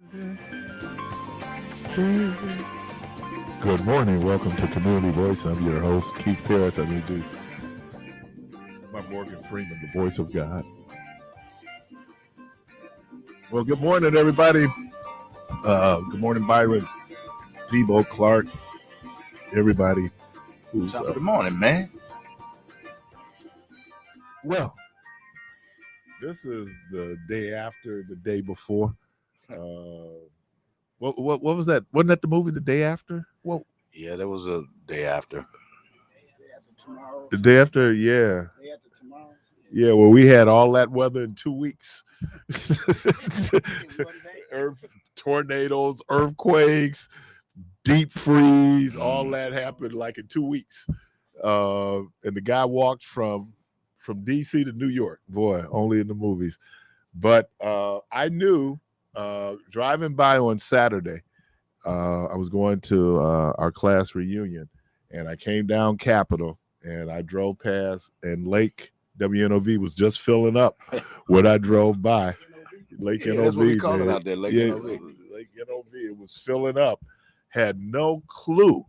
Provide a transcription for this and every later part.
Good morning. Welcome to Community Voice. I'm your host, Keith Parris. I'm going to do my Morgan Freeman, the voice of God. Well, good morning, everybody. Good morning, Byron, Debo, Clark, everybody who's Good morning, man. Well, this is the day after the day before. What was that? Wasn't that the movie The Day After? Well, yeah, there was a day after. Tomorrow. The day after, yeah. Day after tomorrow. Yeah, well, we had all that weather in 2 weeks. Tornadoes, earthquakes, deep freeze, all that happened like in 2 weeks. And the guy walked from D.C. to New York. Boy, only in the movies. But I knew driving by on Saturday, I was going to our class reunion, and I came down Capitol, and I drove past, and Lake WNOV was just filling up when I drove by. Lake NOV. That's what we call it out there, Lake NOV. Lake NOV. It was filling up. Had no clue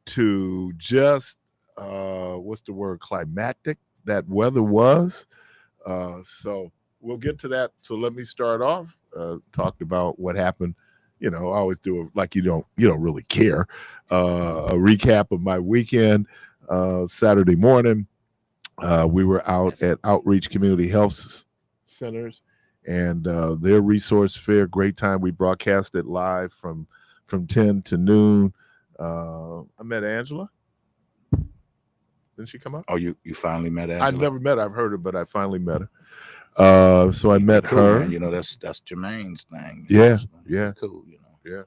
to just, what's the word, climactic that weather was. So we'll get to that. So let me start off. Talked about what happened. You know, I always do it like you don't really care. A recap of my weekend. Saturday morning, we were out at Outreach Community Health Centers and their resource fair. Great time. We broadcast it live from 10 to noon. I met Angela. Didn't she come up? Oh, you finally met Angela? I never met her. I've heard her, but I finally met her. So I met her. Man. You know, that's Jermaine's thing. Yeah, So, yeah. Cool, you know. Yeah.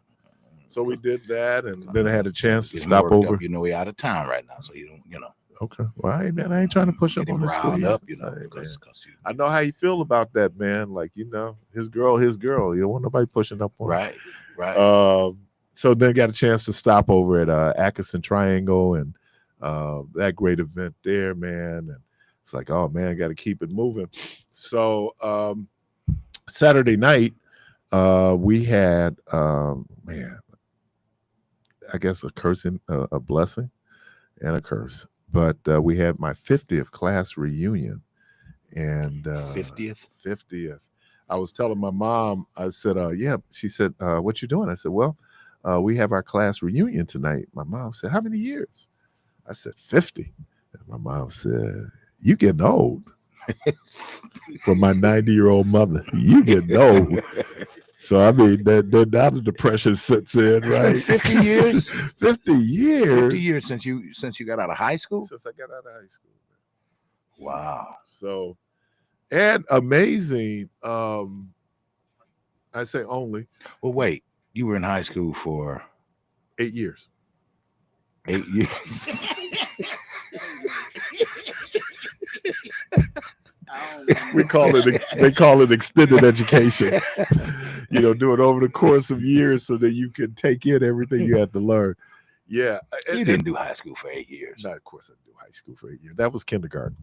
So we did that, and then I had a chance to stop over. Up, you know, we're out of town right now, so you don't, you know. Okay. Well, I ain't trying to push up on the school. Up, you know, because I know how you feel about that, man. Like, you know, his girl. You don't want nobody pushing up on. Right. So then got a chance to stop over at Atkinson Triangle and that great event there, man. And it's like, oh man, I got to keep it moving. So Saturday night, we had man, I guess a blessing and a curse. But we had my 50th class reunion, and 50th. I was telling my mom, I said, yeah. She said, what you doing? I said, well, we have our class reunion tonight. My mom said, how many years? I said, 50. And my mom said, you getting old. From my 90-year-old mother, you getting old. So, I mean, now the depression sets in, right? 50 years? 50 years. 50 years since you got out of high school? Since I got out of high school. Wow. So, and amazing, I say only. Well, wait, you were in high school for 8 years. 8 years. They call it extended education. You know, do it over the course of years so that you can take in everything you had to learn. Yeah. You didn't do high school for 8 years. No, of course I didn't do high school for 8 years. That was kindergarten.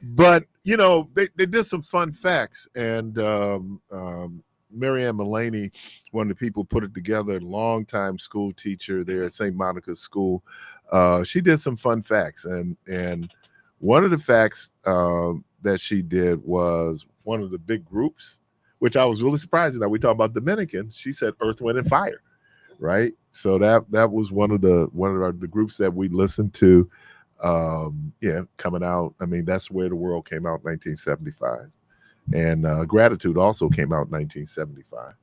But, you know, they did some fun facts. And Marianne Mullaney, one of the people put it together, longtime school teacher there at St. Monica's School. She did some fun facts, and one of the facts that she did was one of the big groups, which I was really surprised at. We talk about Dominican. She said Earth, Wind, and Fire, right? So that was one of the groups that we listened to. Coming out. I mean, that's where the world came out in 1975, and Gratitude also came out in 1975.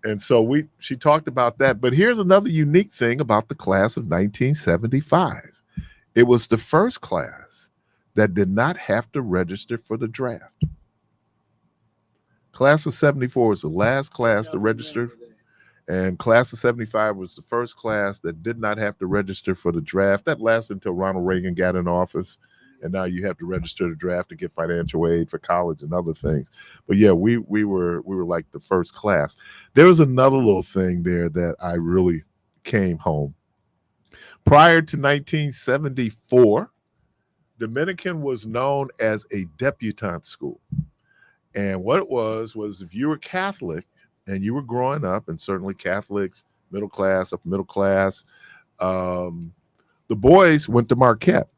And so she talked about that. But here's another unique thing about the class of 1975. It was the first class that did not have to register for the draft. Class of 74 was the last class to register. And class of 75 was the first class that did not have to register for the draft. That lasted until Ronald Reagan got in office. And now you have to register the draft to get financial aid for college and other things. But yeah, we were like the first class. There was another little thing there that I really came home. Prior to 1974, Dominican was known as a debutante school. And what it was if you were Catholic and you were growing up, and certainly Catholics, middle class, upper middle class, the boys went to Marquette.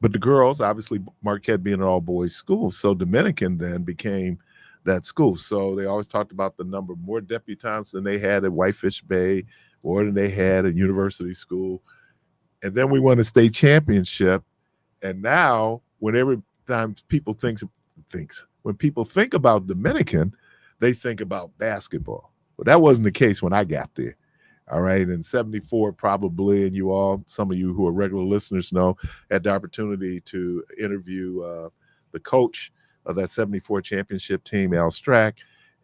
But the girls, obviously, Marquette being an all-boys school, so Dominican then became that school. So they always talked about the number more debutantes than they had at Whitefish Bay or than they had at University School. And then we won a state championship. And now, when every time people when people think about Dominican, they think about basketball. But that wasn't the case when I got there. All right. In 74, probably, and some of you who are regular listeners know, had the opportunity to interview the coach of that 74 championship team, Al Strack.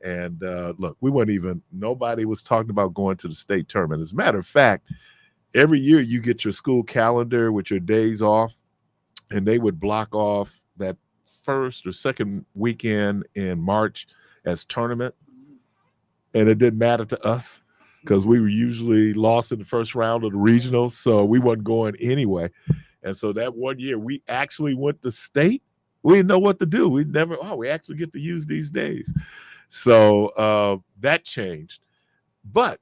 And look, nobody was talking about going to the state tournament. As a matter of fact, every year you get your school calendar with your days off, and they would block off that first or second weekend in March as tournament. And it didn't matter to us, because we were usually lost in the first round of the regionals, so we wasn't going anyway. And so that one year, we actually went to state. We didn't know what to do. We actually get to use these days. So that changed. But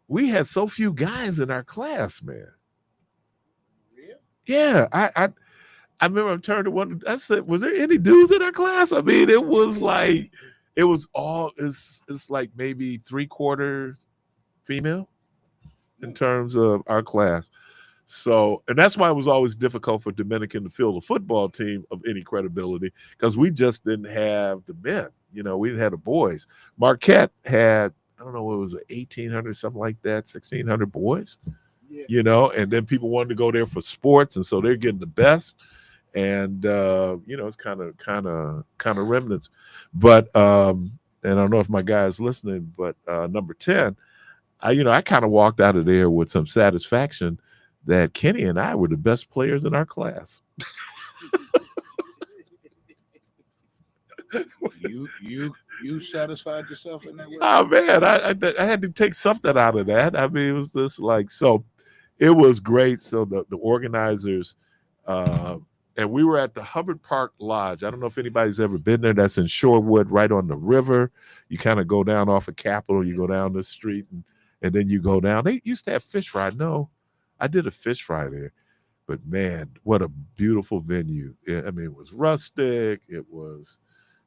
we had so few guys in our class, man. Really? Yeah, I remember I turned to one. I said, "Was there any dudes in our class?" I mean, it was like it's like maybe 3/4 female in terms of our class. So, and that's why it was always difficult for Dominican to field a football team of any credibility, because we just didn't have the men. We didn't have the boys. Marquette had, I don't know, what was it, 1,800, something like that, 1,600 boys. Yeah. And then people wanted to go there for sports, and so they're getting the best. And it's kind of remnants. But and I don't know if my guy is listening, but number 10, I kind of walked out of there with some satisfaction that Kenny and I were the best players in our class. You satisfied yourself in that way? Oh man, I had to take something out of that. I mean, it was just like, so it was great. So the organizers, and we were at the Hubbard Park Lodge. I don't know if anybody's ever been there. That's in Shorewood, right on the river. You kind of go down off of Capitol, you go down the street, and then you go down. They used to have fish fry. No, I did a fish fry there. But man, what a beautiful venue. I mean, it was rustic. It was,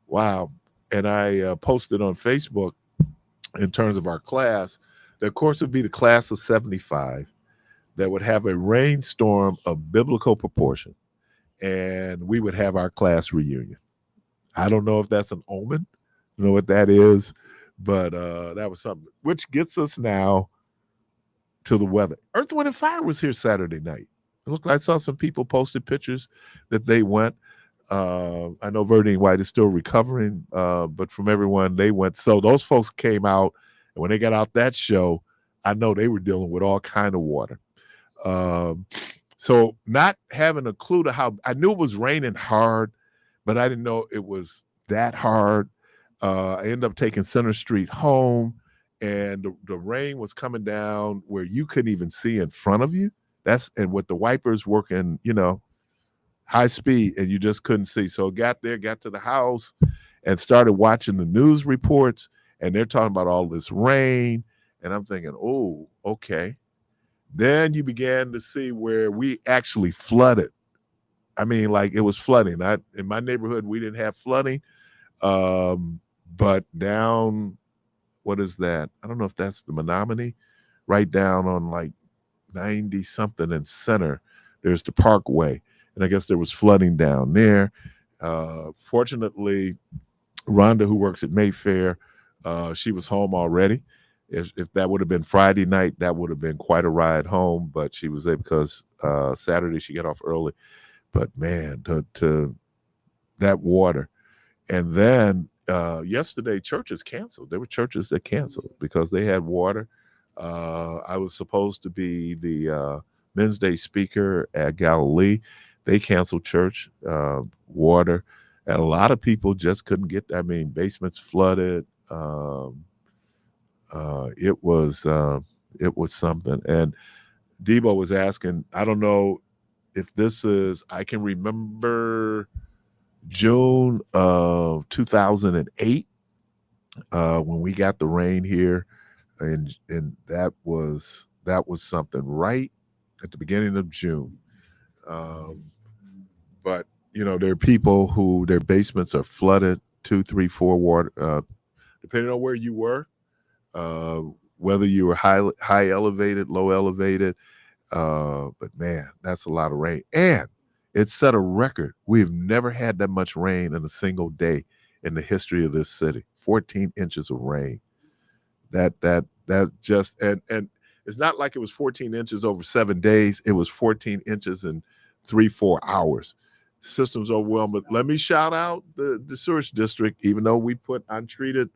wow. And I posted on Facebook in terms of our class, that of course would be the class of 75 that would have a rainstorm of biblical proportion. And we would have our class reunion. I don't know if that's an omen. I don't know what that is. But that was something, which gets us now to the weather. Earth, Wind, and Fire was here Saturday night. It looked like I saw some people posted pictures that they went. I know Verdine White is still recovering, but from everyone, they went. So those folks came out, and when they got out that show, I know they were dealing with all kind of water. So not having a clue to how, I knew it was raining hard, but I didn't know it was that hard. I ended up taking Center Street home, and the rain was coming down where you couldn't even see in front of you. And with the wipers working, high speed, and you just couldn't see. So got to the house and started watching the news reports, and they're talking about all this rain. And I'm thinking, oh, okay. Then you began to see where we actually flooded. I mean, like, it was flooding. In my neighborhood, we didn't have flooding. But down, what is that? I don't know if that's the Menominee, right down on like 90 something in Center. There's the Parkway. And I guess there was flooding down there. Fortunately, Rhonda, who works at Mayfair, she was home already. If that would have been Friday night, that would have been quite a ride home. But she was there because Saturday she got off early. But man, to that water. And then yesterday, churches canceled. There were churches that canceled because they had water. I was supposed to be the Men's Day speaker at Galilee. They canceled church, water, and a lot of people just couldn't get. I mean, basements flooded. It was something. And Debo was asking, I don't know if this is, I can remember June of 2008 when we got the rain here, and that was something right at the beginning of June. Um, but there are people who their basements are flooded, 2, 3, 4 water, depending on where you were, uh, whether you were high elevated, low elevated. But man, that's a lot of rain, and it set a record. We've never had that much rain in a single day in the history of this city. 14 inches of rain. That just and it's not like it was 14 inches over 7 days. It was 14 inches in 3-4 hours. System's overwhelmed. But let me shout out the sewage district. Even though we put untreated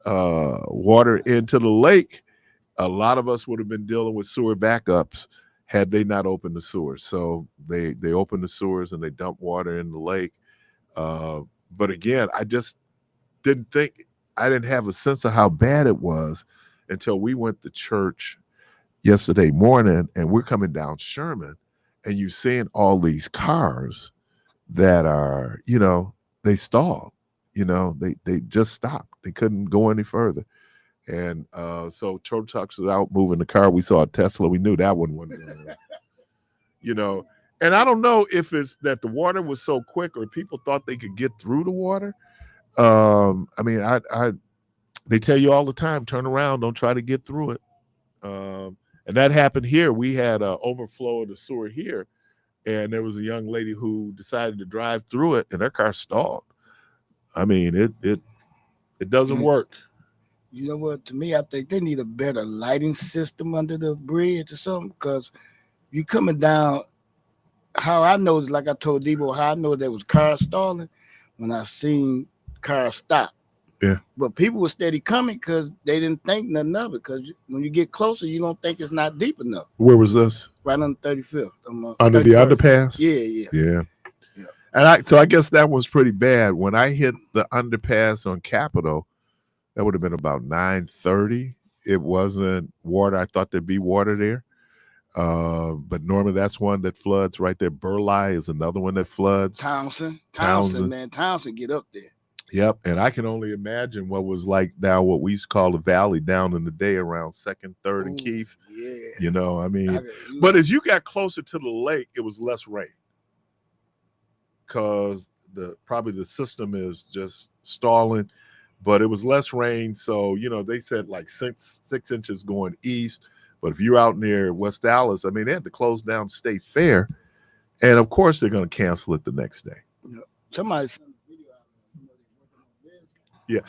water into the lake, a lot of us would have been dealing with sewer backups had they not opened the sewers. So they opened the sewers and they dumped water in the lake. But again, I just I didn't have a sense of how bad it was until we went to church yesterday morning, and we're coming down Sherman, and you're seeing all these cars that are, they stalled. They just stopped. They couldn't go any further. And so tow trucks was out moving the car. We saw a Tesla. We knew that one wasn't going to, And I don't know if it's that the water was so quick or people thought they could get through the water. I mean, they tell you all the time, turn around, don't try to get through it. And that happened here. We had an overflow of the sewer here, and there was a young lady who decided to drive through it, and her car stalled. I mean, it doesn't work. You know what? To me, I think they need a better lighting system under the bridge or something. Because you coming down, how I know, like I told Debo, how I know there was cars stalling when I seen cars stop. Yeah. But people were steady coming because they didn't think nothing of it. Because when you get closer, you don't think it's not deep enough. Where was this? Right on the 35th. Under 31st. the underpass? Yeah. And I guess that was pretty bad. When I hit the underpass on Capitol, that would have been about 9:30. It wasn't water. I thought there'd be water there. But normally that's one that floods right there. Burleigh is another one that floods. Townsend, man. Townsend get up there. Yep. And I can only imagine what was like now, what we used to call the valley down in the day around 2nd, 3rd, and Keith. Yeah. I mean, but as you got closer to the lake, it was less rain. Because probably the system is just stalling. But it was less rain. So, they said like 6 inches going east. But if you're out near West Dallas, I mean, they had to close down State Fair. And of course, they're going to cancel it the next day. Somebody sent a video out. Yeah.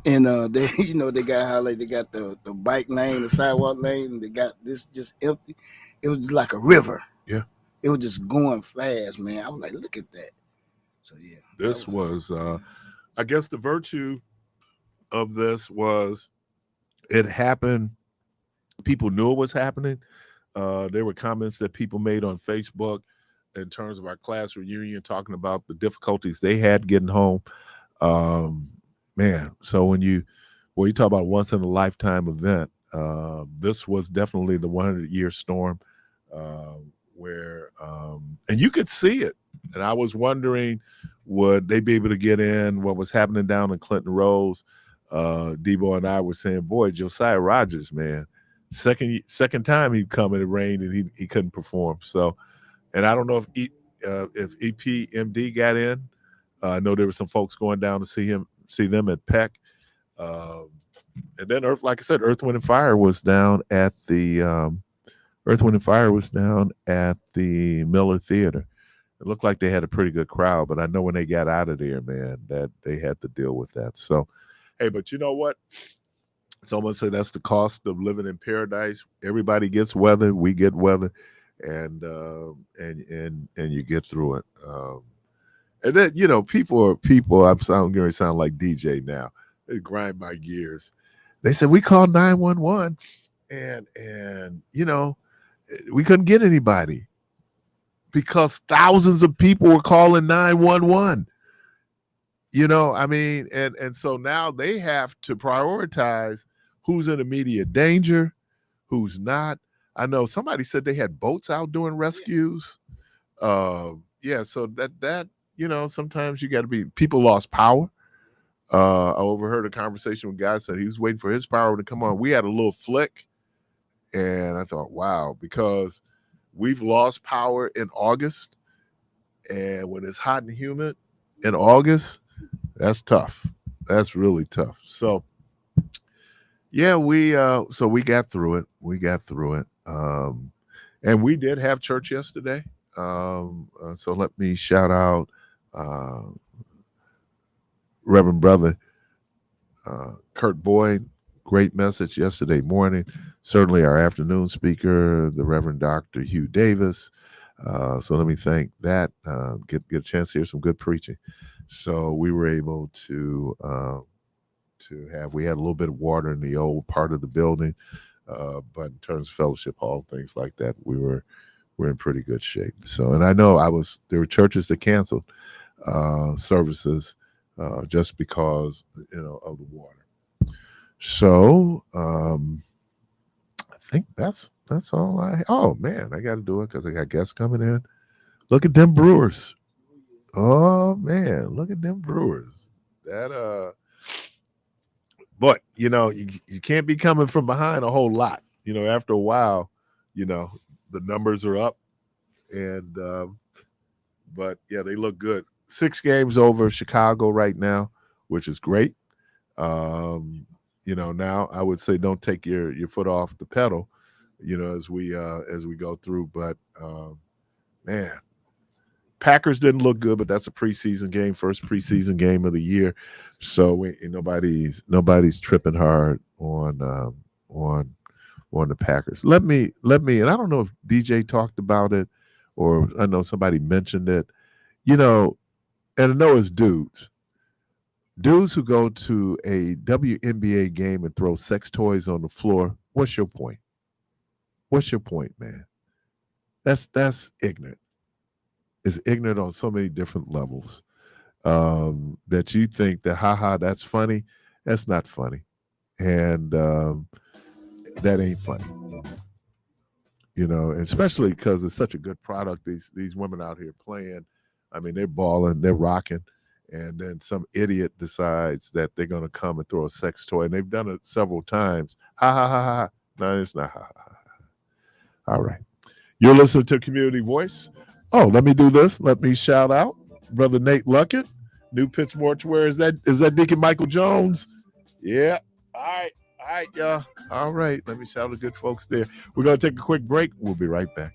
And they, they got how they got the bike lane, the sidewalk lane, and they got this just empty. It was just like a river. Yeah. It was just going fast, man. I was like, look at that. So, yeah. This was I guess the virtue of this was it happened. People knew it was happening. There were comments that people made on Facebook in terms of our class reunion talking about the difficulties they had getting home. Man, so when you talk about once in a lifetime event, this was definitely the 100-year storm where and you could see it. And I was wondering, would they be able to get in what was happening down in Clinton Rose? Debo and I were saying, boy, Josiah Rogers, man, second time he'd come and it rained and he couldn't perform. So, and I don't know if EPMD got in. I know there were some folks going down to see them at Peck. And then like I said, Earth, Wind and Fire was down at the Miller Theater. It looked like they had a pretty good crowd, but I know when they got out of there, man, that they had to deal with that. So, hey, but you know what? Someone said that's the cost of living in paradise. Everybody gets weather. We get weather, and you get through it. And then people. I'm going to sound like DJ now. They grind my gears. They said we called 911, and we couldn't get anybody because thousands of people were calling 911. I mean, and so now they have to prioritize who's in immediate danger, who's not. I know somebody said they had boats out doing rescues. Yeah, so that sometimes you got to be. People lost power. I overheard a conversation with a guy said he was waiting for his power to come on. We had a little flick, and I thought, wow, because we've lost power in August, and when it's hot and humid in August, that's tough. That's really tough. So yeah, we got through it. We got through it. And we did have church yesterday. So let me shout out uh, Reverend Brother Kurt Boyd. Great message yesterday morning. Certainly our afternoon speaker, the Reverend Dr. Hugh Davis. So let me thank that. Get a chance to hear some good preaching. So we were able to have. We had a little bit of water in the old part of the building, but in terms of fellowship hall, things like that, we're in pretty good shape. So, and I know there were churches that canceled services just because of the water. So I think that's all I. Oh man, I got to do it because I got guests coming in. Look at them Brewers. Oh man, look at them Brewers. That but you can't be coming from behind a whole lot. After a while, the numbers are up, and but yeah, they look good. 6 games over Chicago right now, which is great. Now I would say don't take your foot off the pedal, as we go through. But man, Packers didn't look good, but that's a preseason game, first preseason game of the year. So nobody's tripping hard on the Packers. Let me, and I don't know if DJ talked about it or I know somebody mentioned it, and I know it's dudes who go to a WNBA game and throw sex toys on the floor. What's your point? What's your point, man? That's ignorant. It's ignorant on so many different levels. That you think that haha, that's funny. That's not funny. And that ain't funny. Especially because it's such a good product. These women out here playing. I mean, they're balling, they're rocking, and then some idiot decides that they're going to come and throw a sex toy, and they've done it several times. Ha ha ha ha. No, it's not ha ha ha. All right, you're listening to Community Voice. Oh, let me do this. Let me shout out Brother Nate Luckett, New Pitch Mortuary. Is that Deacon Michael Jones? Yeah. All right. All right, y'all. All right. Let me shout out the good folks there. We're going to take a quick break. We'll be right back.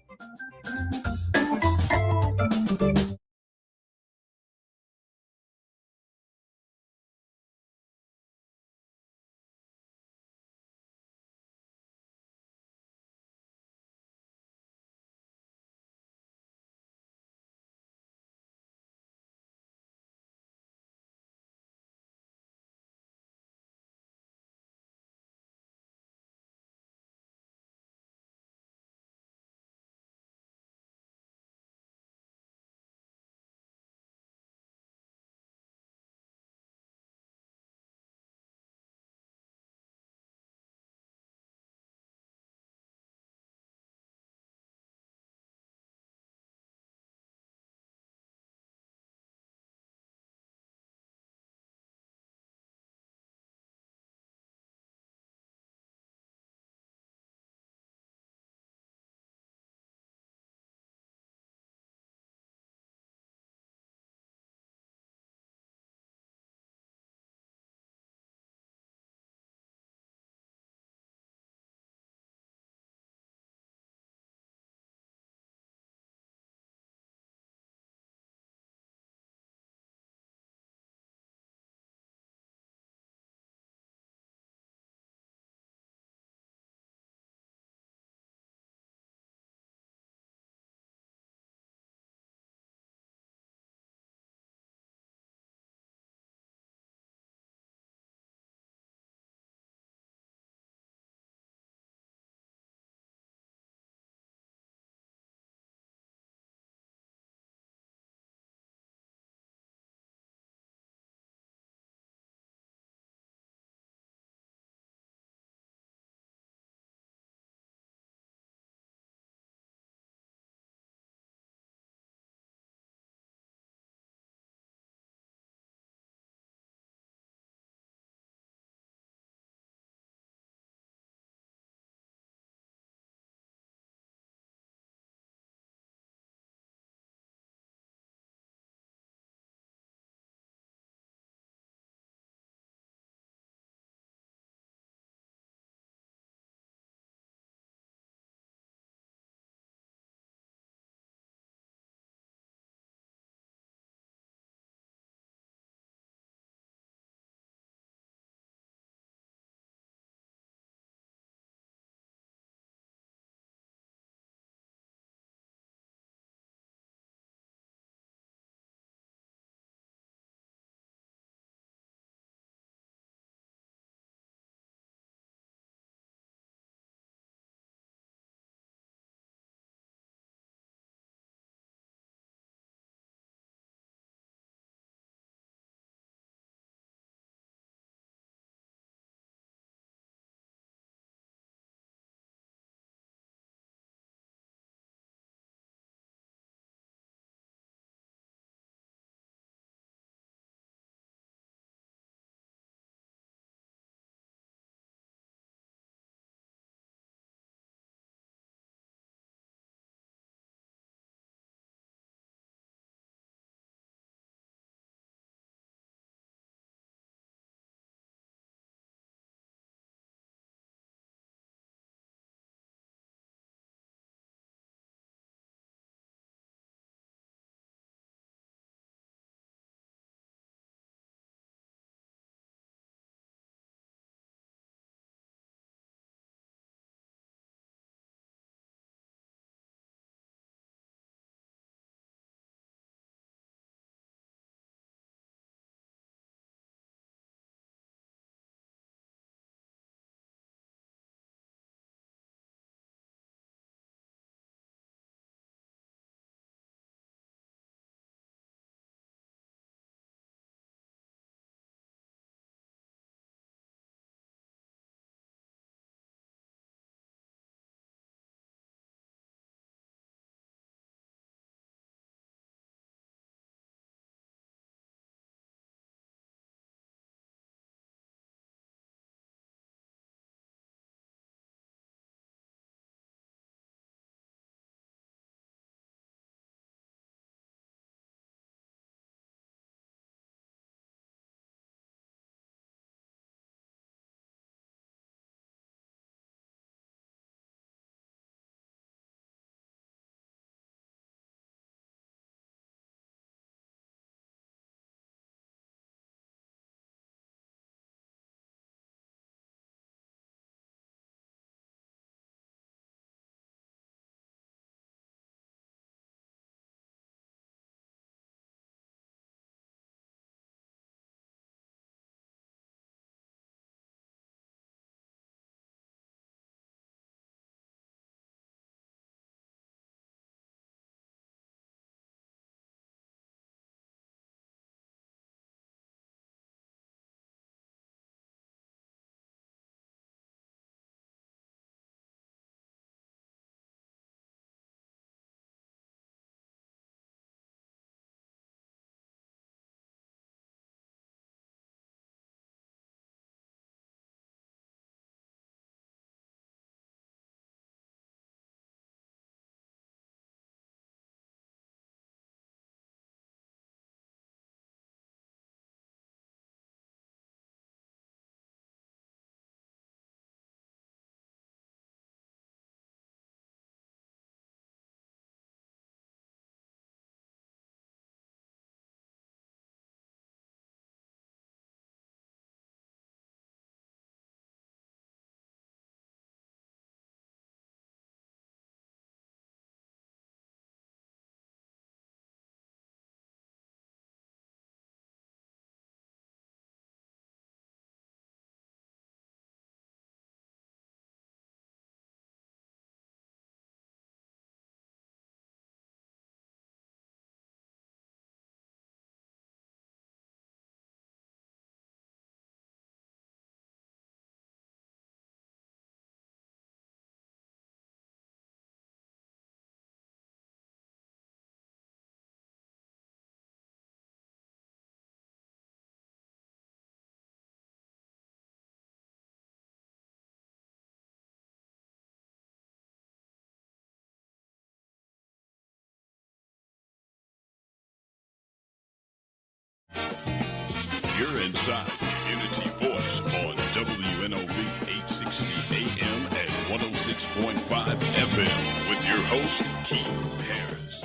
You're inside Community Voice on WNOV 860 AM and 106.5 FM with your host, Keith Parris.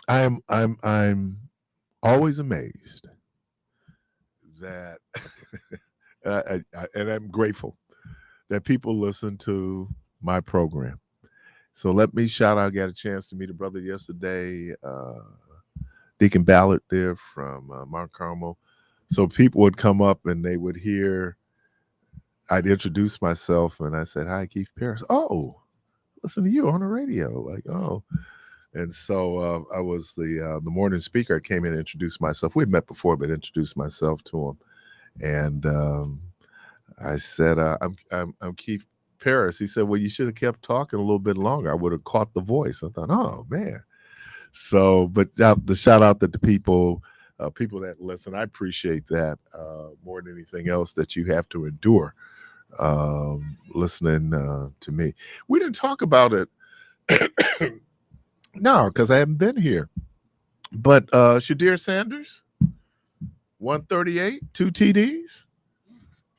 I'm always amazed that and I'm grateful that people listen to my program. So let me shout out. I got a chance to meet a brother yesterday, Deacon Ballard there from Mount Carmel. So people would come up and they would hear, I'd introduce myself and I said, "Hi, Keith Parris." "Oh, listen to you on the radio." Like, oh. And so I was the morning speaker. I came in and introduced myself. We'd met before, but introduced myself to him. And I said, I'm Keith Parris. He said, "Well, you should have kept talking a little bit longer. I would have caught the voice." I thought, oh, man. So, but the shout out that the people that listen, I appreciate that more than anything else that you have to endure listening to me. We didn't talk about it. No, because I haven't been here. But Shadir Sanders, 138, 2 TDs.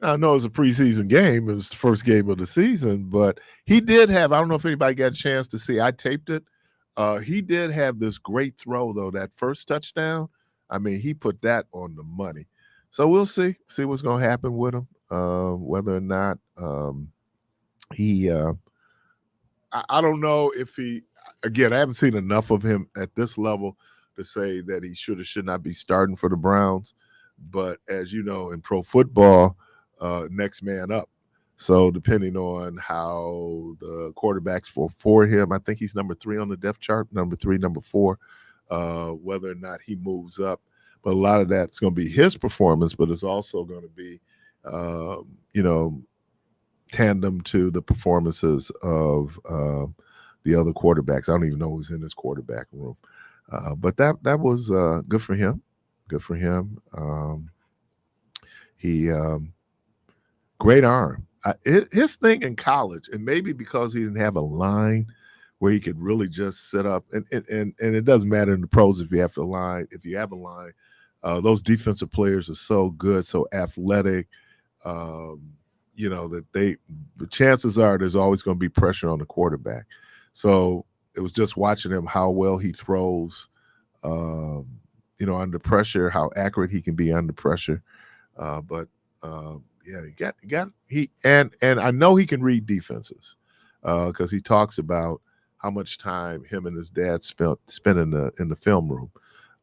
I know it was a preseason game. It was the first game of the season, but he did have, I don't know if anybody got a chance to see, I taped it. He did have this great throw, though, that first touchdown. I mean, he put that on the money. So we'll see what's going to happen with him, whether or not he I don't know if he, again, I haven't seen enough of him at this level to say that he should not be starting for the Browns. But as you know, in pro football, next man up. So depending on how the quarterbacks for him, I think he's number 3 on the depth chart, number 3, number 4, whether or not he moves up. But a lot of that's going to be his performance, but it's also going to be, tandem to the performances of the other quarterbacks. I don't even know who's in his quarterback room. But that was good for him. Good for him. He great arm. His thing in college, and maybe because he didn't have a line where he could really just sit up, and it doesn't matter in the pros if you have a line. If you have a line, those defensive players are so good, so athletic. That the chances are there's always going to be pressure on the quarterback. So it was just watching him, how well he throws, under pressure, how accurate he can be under pressure. He I know he can read defenses because he talks about how much time him and his dad spent in the film room.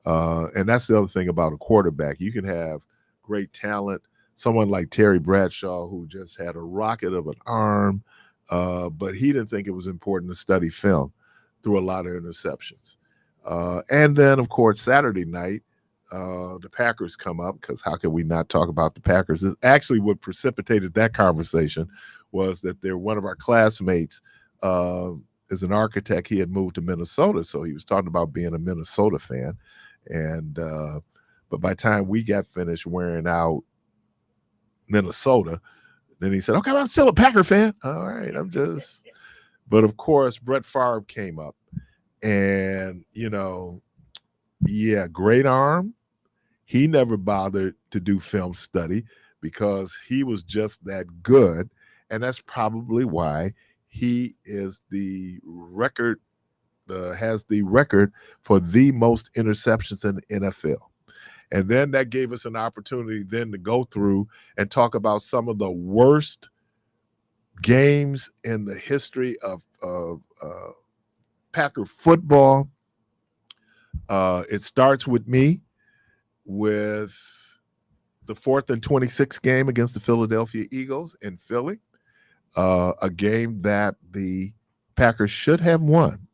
And that's the other thing about a quarterback. You can have great talent. Someone like Terry Bradshaw, who just had a rocket of an arm, but he didn't think it was important to study film, threw a lot of interceptions. And then, of course, Saturday night, the Packers come up, because how can we not talk about the Packers? Actually, what precipitated that conversation was that one of our classmates is an architect. He had moved to Minnesota, so he was talking about being a Minnesota fan. And but by the time we got finished wearing out Minnesota, then he said, "Okay, I'm still a Packer fan." All right, but of course, Brett Favre came up, and great arm. He never bothered to do film study because he was just that good, and that's probably why he is the record, has the record for the most interceptions in the NFL. And then that gave us an opportunity then to go through and talk about some of the worst games in the history of Packer football. It starts with me with the 4th and 26 game against the Philadelphia Eagles in Philly, a game that the Packers should have won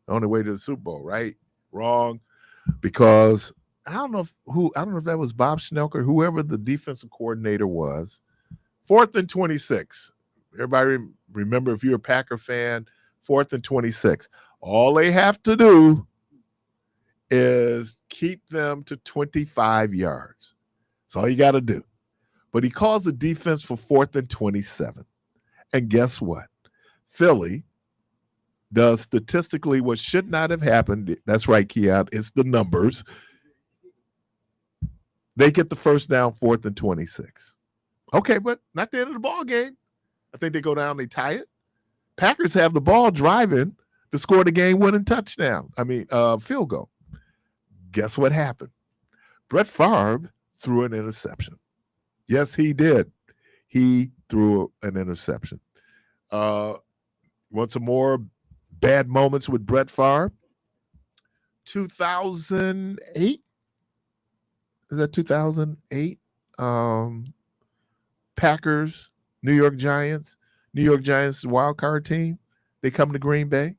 on the way to the Super Bowl, right? Wrong, because I don't know if that was Bob Schnelker, whoever the defensive coordinator was. 4th and 26. Everybody remember, if you're a Packer fan, 4th and 26. All they have to do is keep them to 25 yards. That's all you got to do. But he calls the defense for 4th and 27. And guess what? Philly does statistically what should not have happened. That's right, Keon. It's the numbers. They get the first down, 4th and 26. Okay, but not the end of the ball game. I think they go down, they tie it. Packers have the ball driving to score the game-winning touchdown. Field goal. Guess what happened? Brett Favre threw an interception. Yes, he did. He threw an interception. Want some more bad moments with Brett Favre? 2008? Is that 2008? Packers, New York Giants. New York Giants wild card team. They come to Green Bay.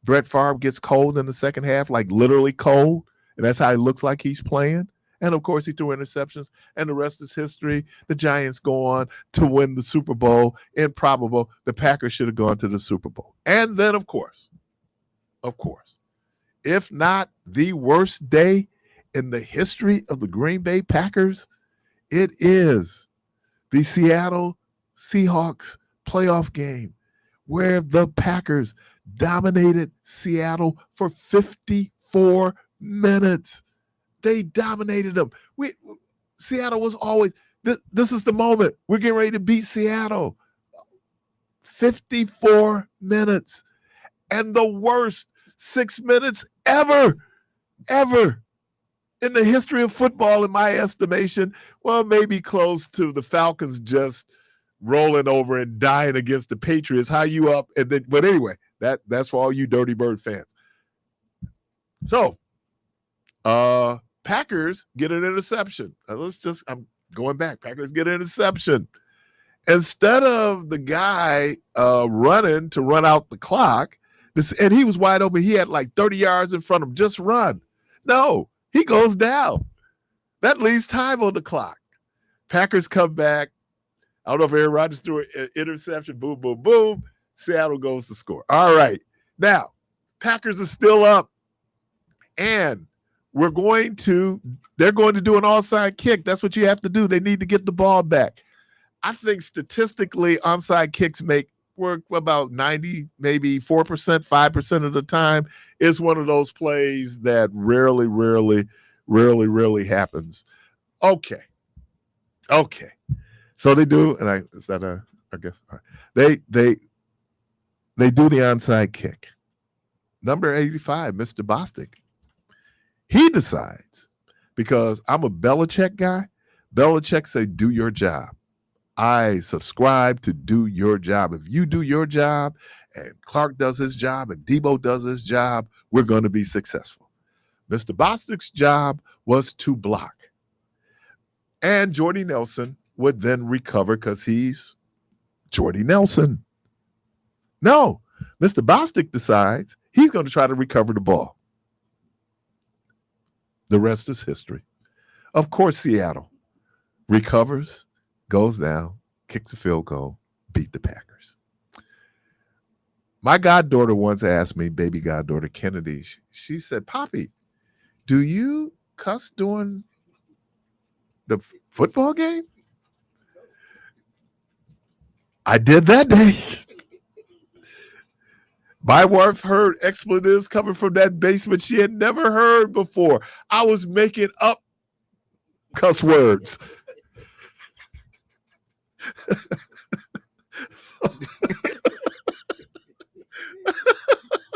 Brett Favre gets cold in the second half, like literally cold. And that's how it looks like he's playing. And, of course, he threw interceptions. And the rest is history. The Giants go on to win the Super Bowl. Improbable. The Packers should have gone to the Super Bowl. And then, of course, if not the worst day in the history of the Green Bay Packers, it is the Seattle Seahawks playoff game where the Packers dominated Seattle for 54 minutes. They dominated them. Seattle was always, this is the moment. We're getting ready to beat Seattle. 54 minutes. And the worst 6 minutes ever in the history of football, in my estimation. Well, maybe close to the Falcons just rolling over and dying against the Patriots. How you up? But anyway, that's for all you Dirty Bird fans. So, Packers get an interception. I'm going back. Packers get an interception. Instead of the guy running to run out the clock, and he was wide open. He had like 30 yards in front of him. Just run. No, he goes down. That leaves time on the clock. Packers come back. I don't know if Aaron Rodgers threw an interception. Boom, boom, boom. Seattle goes to score. All right. Now, Packers are still up. And they're going to do an onside kick. That's what you have to do. They need to get the ball back. I think statistically, onside kicks work about 90, maybe 4%, 5% of the time. It's one of those plays that rarely happens. Okay. So they do, and I guess they do the onside kick. Number 85, Mr. Bostic. He decides, because I'm a Belichick guy, Belichick say, do your job. I subscribe to do your job. If you do your job and Clark does his job and Debo does his job, we're going to be successful. Mr. Bostic's job was to block. And Jordy Nelson would then recover because he's Jordy Nelson. No, Mr. Bostic decides he's going to try to recover the ball. The rest is history. Of course, Seattle recovers, goes down, kicks a field goal, beat the Packers. My goddaughter once asked me, baby goddaughter Kennedy, she said, Poppy, do you cuss during the football game? I did that day. My wife heard expletives coming from that basement she had never heard before. I was making up cuss words.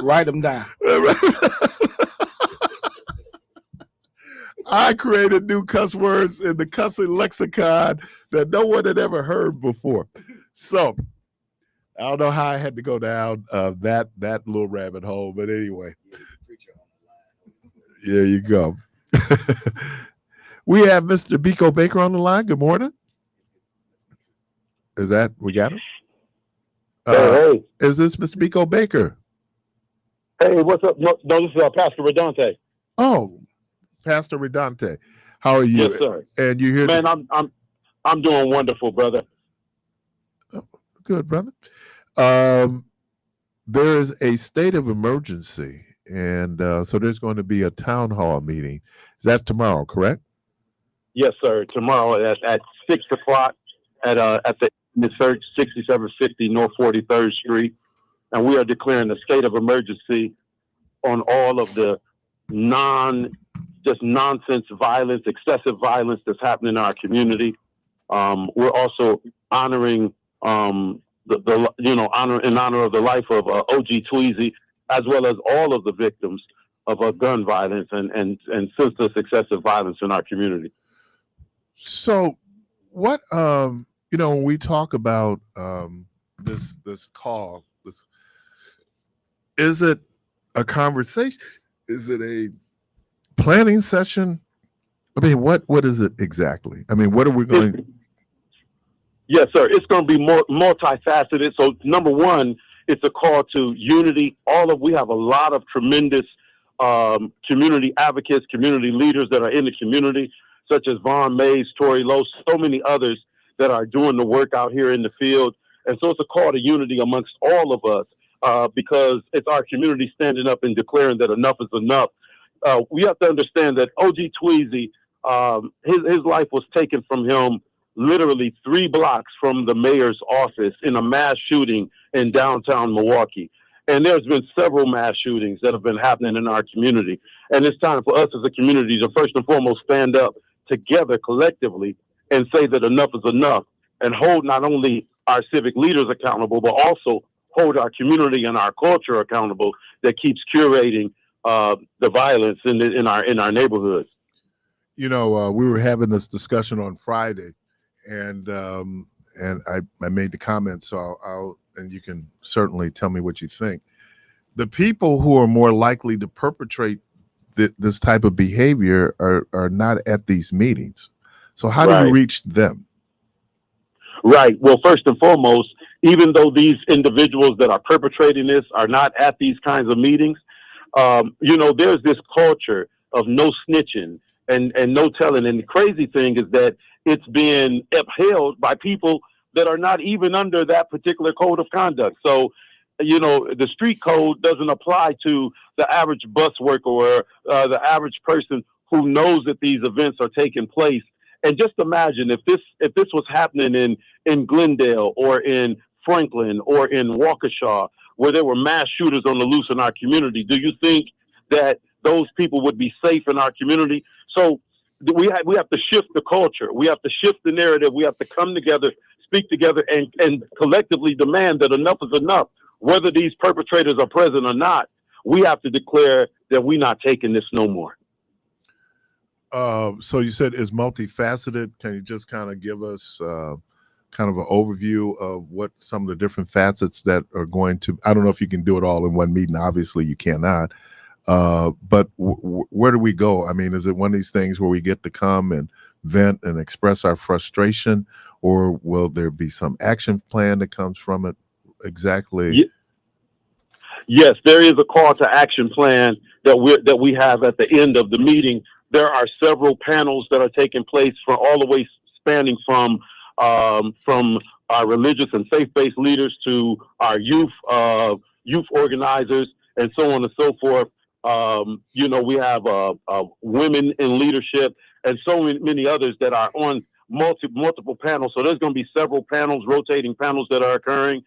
Write them down. I created new cuss words in the cussing lexicon that no one had ever heard before. So I don't know how I had to go down that little rabbit hole, but anyway. There you go. We have Mr. Biko Baker on the line. Good morning. Is that, we got him? Hey. Is this Mr. Biko Baker? Hey, what's up? No, this is Pastor Redante. Oh, Pastor Redante. How are you? Yes, sir. And you here? Man, I'm doing wonderful, brother. Oh, good, brother. There is a state of emergency, and so there's going to be a town hall meeting. That's tomorrow, correct? Yes, sir. Tomorrow at 6:00 at the 6750 North 43rd Street. and we are declaring a state of emergency on all of the just nonsense violence, excessive violence that's happening in our community. We're also honoring honor in honor of the life of OG Tweezy, as well as all of the victims of gun violence and senseless excessive violence in our community. So, what when we talk about this call, is it a conversation? Is it a planning session? I mean, what is it exactly? I mean, what are we going? Yes, sir. It's going to be multifaceted. So, number one, it's a call to unity. We have a lot of tremendous community advocates, community leaders that are in the community, such as Vaughn Mays, Tory Lowe, so many others that are doing the work out here in the field. And so it's a call to unity amongst all of us because it's our community standing up and declaring that enough is enough. We have to understand that OG Tweezy, his life was taken from him literally 3 blocks from the mayor's office in a mass shooting in downtown Milwaukee. And there's been several mass shootings that have been happening in our community. And it's time for us as a community to first and foremost stand up together collectively and say that enough is enough, and hold not only our civic leaders accountable, but also hold our community and our culture accountable that keeps curating the violence in our neighborhoods. We were having this discussion on Friday, and I made the comment, so I'll and you can certainly tell me what you think. The people who are more likely to perpetrate this type of behavior are not at these meetings. So how do we reach them? Right. Well, first and foremost, even though these individuals that are perpetrating this are not at these kinds of meetings, there's this culture of no snitching and no telling. And the crazy thing is that it's being upheld by people that are not even under that particular code of conduct. So, the street code doesn't apply to the average bus worker or the average person who knows that these events are taking place. And just imagine if this was happening in Glendale or in Franklin or in Waukesha, where there were mass shooters on the loose in our community. Do you think that those people would be safe in our community? So we have to shift the culture. We have to shift the narrative. We have to come together, speak together, and collectively demand that enough is enough. Whether these perpetrators are present or not, we have to declare that we're not taking this no more. So you said it's multifaceted. Can you just kind of give us kind of an overview of what some of the different facets that are going to, I don't know if you can do it all in one meeting. Obviously you cannot. But where do we go? I mean, is it one of these things where we get to come and vent and express our frustration, or will there be some action plan that comes from it? Exactly. Yes, there is a call to action plan that we have at the end of the meeting. There are several panels that are taking place for all the way spanning from our religious and faith-based leaders to our youth organizers and so on and so forth. We have women in leadership and so many others that are on multiple panels. So there's going to be several panels, rotating panels that are occurring.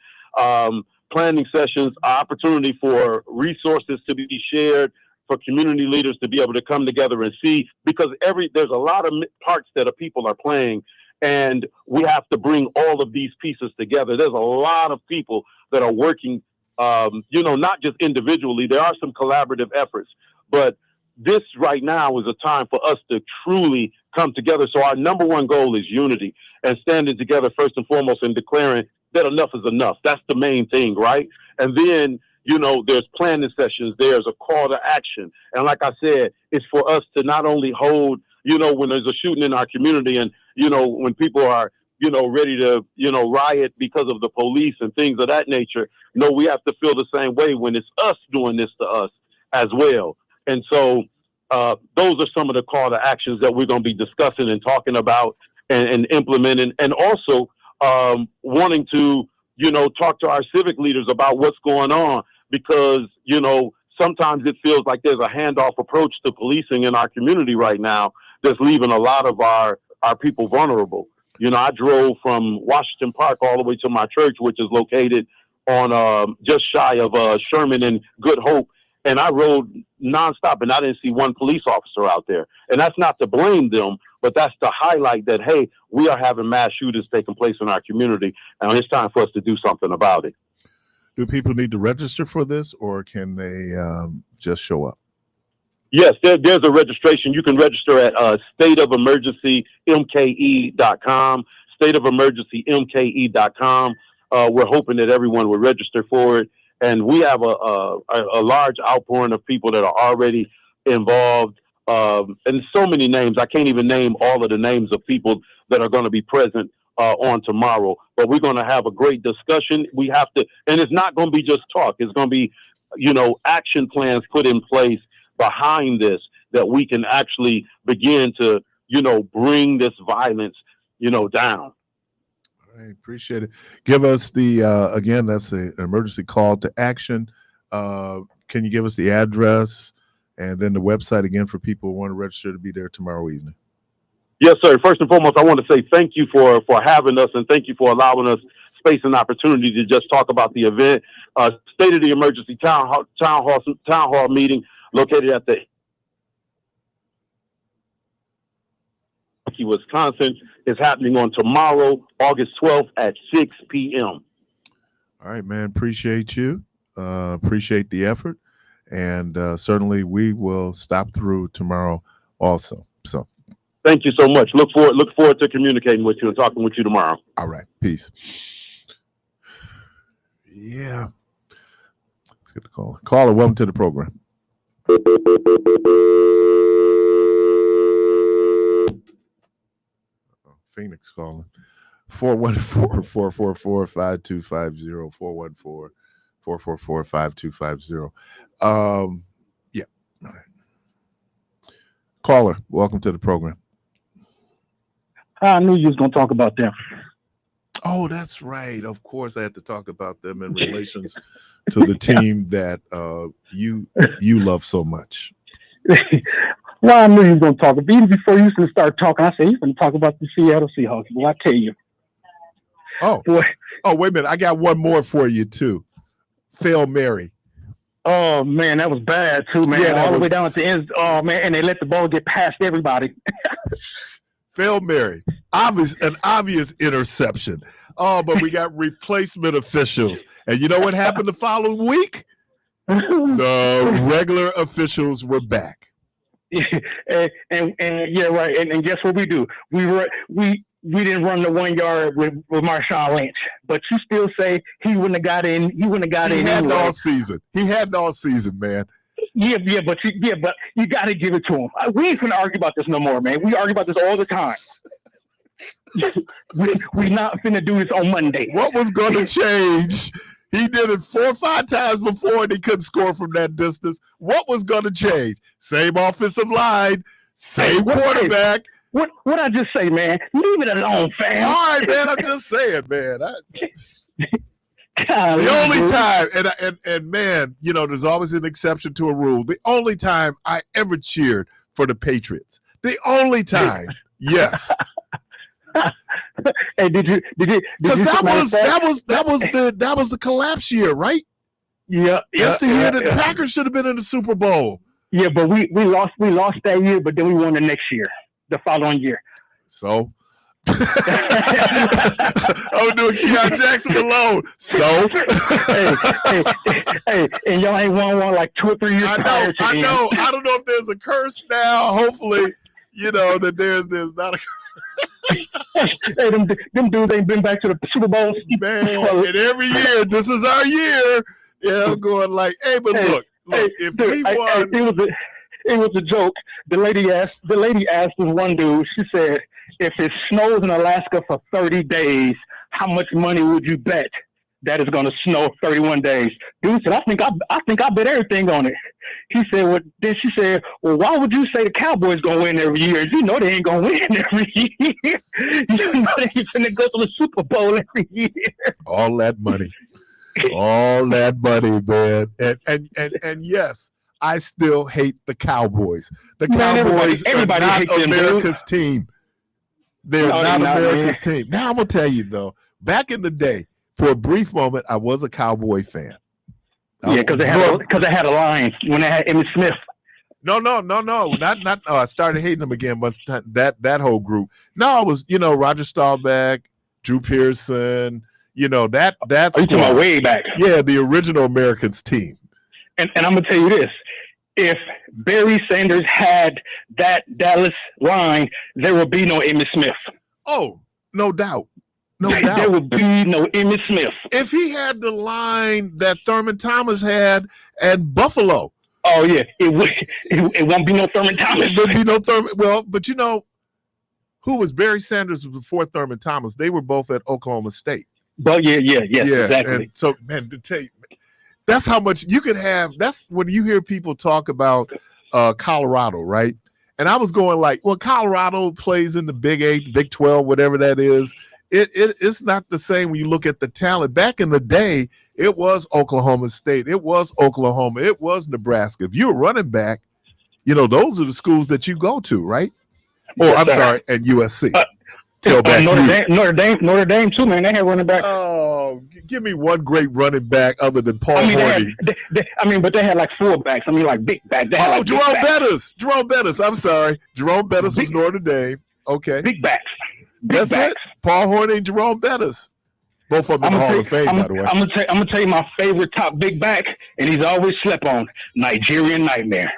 Planning sessions, opportunity for resources to be shared, for community leaders to be able to come together and see, because there's a lot of parts that people are playing, and we have to bring all of these pieces together. There's a lot of people that are working, not just individually. There are some collaborative efforts, but this right now is a time for us to truly come together. So our number one goal is unity and standing together first and foremost and declaring that enough is enough. That's the main thing, right? And then, there's planning sessions, there's a call to action. And like I said, it's for us to not only hold, when there's a shooting in our community and, when people are, ready to, riot because of the police and things of that nature. No, we have to feel the same way when it's us doing this to us as well. And so those are some of the call to actions that we're going to be discussing and talking about and implementing, and also wanting to, talk to our civic leaders about what's going on, because, sometimes it feels like there's a handoff approach to policing in our community right now that's leaving a lot of our people vulnerable. I drove from Washington Park all the way to my church, which is located on just shy of Sherman and Good Hope, and I rode nonstop, and I didn't see one police officer out there. And that's not to blame them, but that's to highlight that, hey, we are having mass shootings taking place in our community, and it's time for us to do something about it. Do people need to register for this, or can they just show up? Yes, there's a registration. You can register at stateofemergencymke.com, stateofemergencymke.com. We're hoping that everyone will register for it. And we have a large outpouring of people that are already involved. And so many names. I can't even name all of the names of people that are going to be present on tomorrow. But we're going to have a great discussion. We have to, and it's not going to be just talk. It's going to be, action plans put in place behind this that we can actually begin to, bring this violence, down. I appreciate it. Give us the, again, that's an emergency call to action. Can you give us the address and then the website again for people who want to register to be there tomorrow evening? Yes, sir. First and foremost, I want to say thank you for having us, and thank you for allowing us space and opportunity to just talk about the event. State of the Emergency Town Hall meeting located at the Wisconsin is happening on tomorrow, August 12th at 6 p.m. All right, man. Appreciate you. Appreciate the effort. And certainly we will stop through tomorrow also. So thank you so much. Look forward to communicating with you and talking with you tomorrow. All right. Peace. Yeah. Let's get the caller. Caller, welcome to the program. Phoenix calling. 414-444-5250. 414-444-5250. Yeah. All right. Caller, welcome to the program. I knew you was going to talk about them. Oh, that's right. Of course, I had to talk about them in relations to the team that you love so much. Well, I knew you was going to talk. Even before you to start talking, I said, he's going to talk about the Seattle Seahawks. Well, I tell you. Oh, boy. Oh, wait a minute. I got one more for you, too. Fail Mary. Oh, man, that was bad, too, man. Yeah, all the way down at the end. Oh, man, and they let the ball get past everybody. Fail Mary. An obvious interception. Oh, but we got replacement officials. And you know what happened the following week? The regular officials were back. and yeah, right. And guess what we do? We didn't run the 1 yard with Marshawn Lynch, but you still say he wouldn't have got in. He wouldn't have got in. He had anyway. all season. He had all season, man. Yeah, but you got to give it to him. We ain't gonna argue about this no more, man. We argue about this all the time. we not finna do this on Monday. What was going to change? He did it 4 or 5 times before and he couldn't score from that distance. What was going to change? Same offensive line, same quarterback. What I just say, man? Leave it alone, fam. All right, man. I'm just saying, man. The only time, and man, there's always an exception to a rule. The only time I ever cheered for the Patriots. The only time, yes. Hey, did you? Because that was the collapse year, right? Yeah. That's the year that the Packers should have been in the Super Bowl. Yeah, but we lost that year, but then we won the next year, the following year. So. I'm doing Keon Jackson alone. So hey, and y'all ain't won one like 2 or 3 years prior to I know. I don't know if there's a curse now. Hopefully, that there's not a curse. Hey, them dudes ain't been back to the Super Bowl. Man, and every year, this is our year. Yeah, I'm going like, hey, but look, if we won. It was a joke. The lady asked this one dude, she said, if it snows in Alaska for 30 days, how much money would you bet that it's going to snow 31 days? Dude said, I think I bet everything on it. He said, well, then she said, well, why would you say the Cowboys going to win every year? You know they ain't going to win every year. You know they ain't going to go to the Super Bowl every year. All that money, man. And yes, I still hate the Cowboys. The Cowboys everybody are hates not them, America's dude. team. They're not America's team. Now I'm gonna tell you though, back in the day, For a brief moment, I was a Cowboy fan. Yeah, because they had a line when they had Emmitt Smith. No, not. Oh, I started hating them again. But that whole group. No, I was Roger Staubach, Drew Pearson. That Are you talking about way back? Yeah, the original Americans team. And I'm gonna tell you this: if Barry Sanders had that Dallas line, there would be no Emmitt Smith. Oh, no doubt. There would be no Emmitt Smith. If he had the line that Thurman Thomas had and Buffalo. Oh yeah, it won't be no Thurman Thomas. There'd be no Thurman. Well, but who was Barry Sanders before Thurman Thomas? They were both at Oklahoma State. But yeah, exactly. And so, man, to tell you, that's how much you could have. That's when you hear people talk about Colorado, right? And I was going like, well, Colorado plays in the Big 8, Big 12, whatever that is. It's not the same when you look at the talent. Back in the day, it was Oklahoma State. It was Oklahoma. It was Nebraska. If you're a running back, those are the schools that you go to, right? Yes, I'm sorry, and USC. Notre Dame too, man. They had running back. Oh, give me one great running back other than Paul Hornady. But they had like full backs. Like big back. Jerome Bettis. Jerome Bettis. I'm sorry. Jerome Bettis was Notre Dame. Okay. Big backs. That's it. Paul Hornady and Jerome Bettis. Both of them in the Hall of Fame, by the way. I'm gonna tell you my favorite top big back, and he's always slept on. Nigerian Nightmare.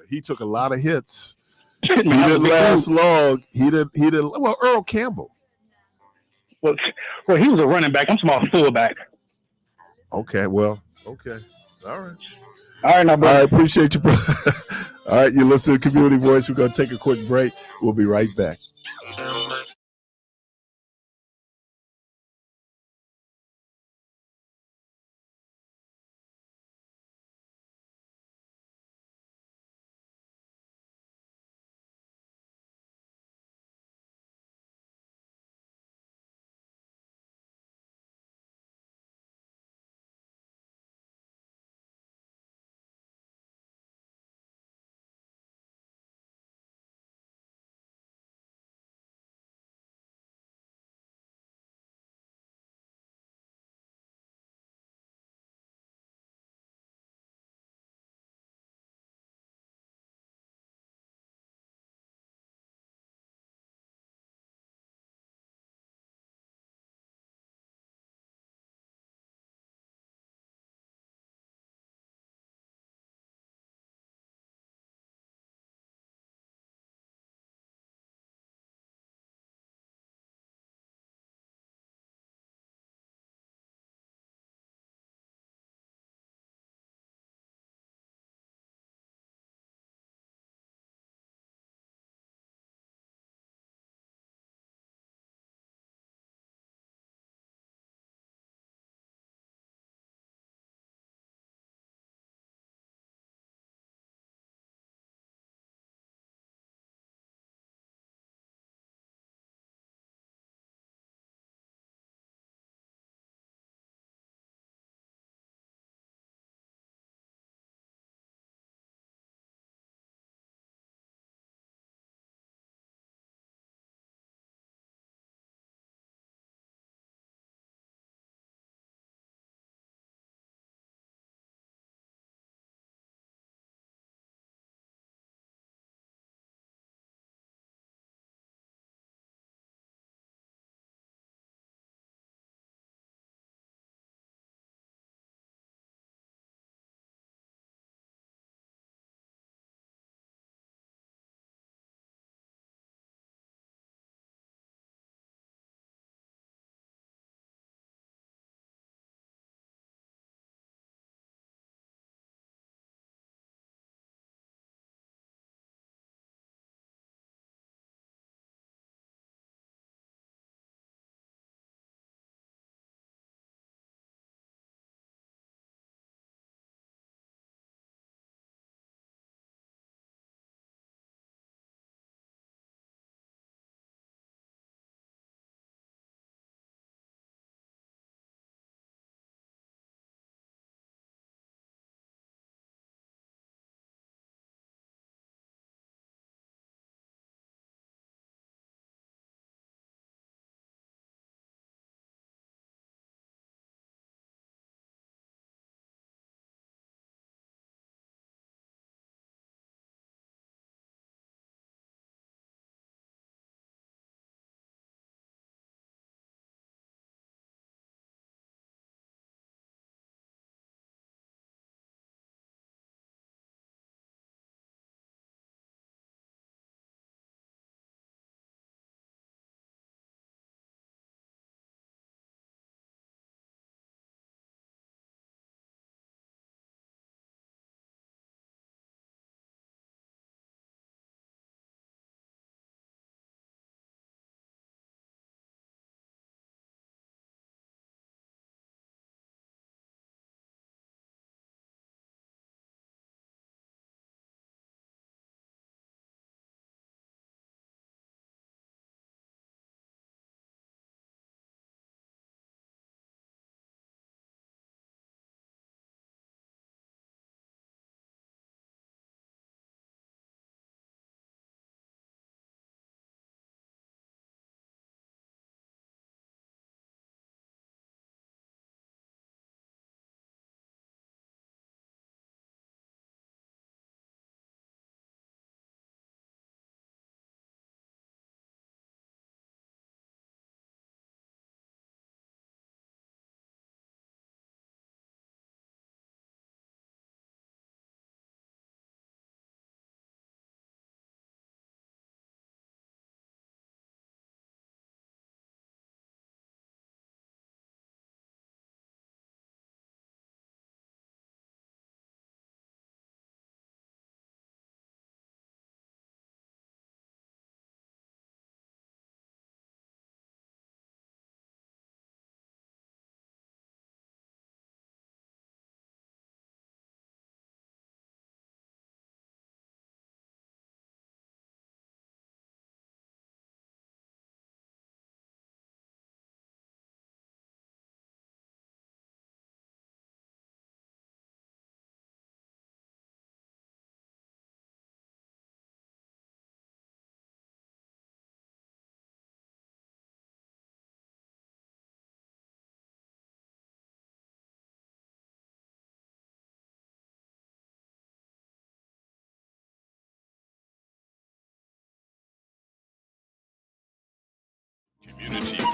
He took a lot of hits. He didn't last long. He didn't. Well, Earl Campbell. Well, he was a running back. I'm talking about fullback. Okay. Well. Okay. All right. All right, now, bro. All right. Appreciate you, bro. All right. You listen to Community Voice. We're going to take a quick break. We'll be right back.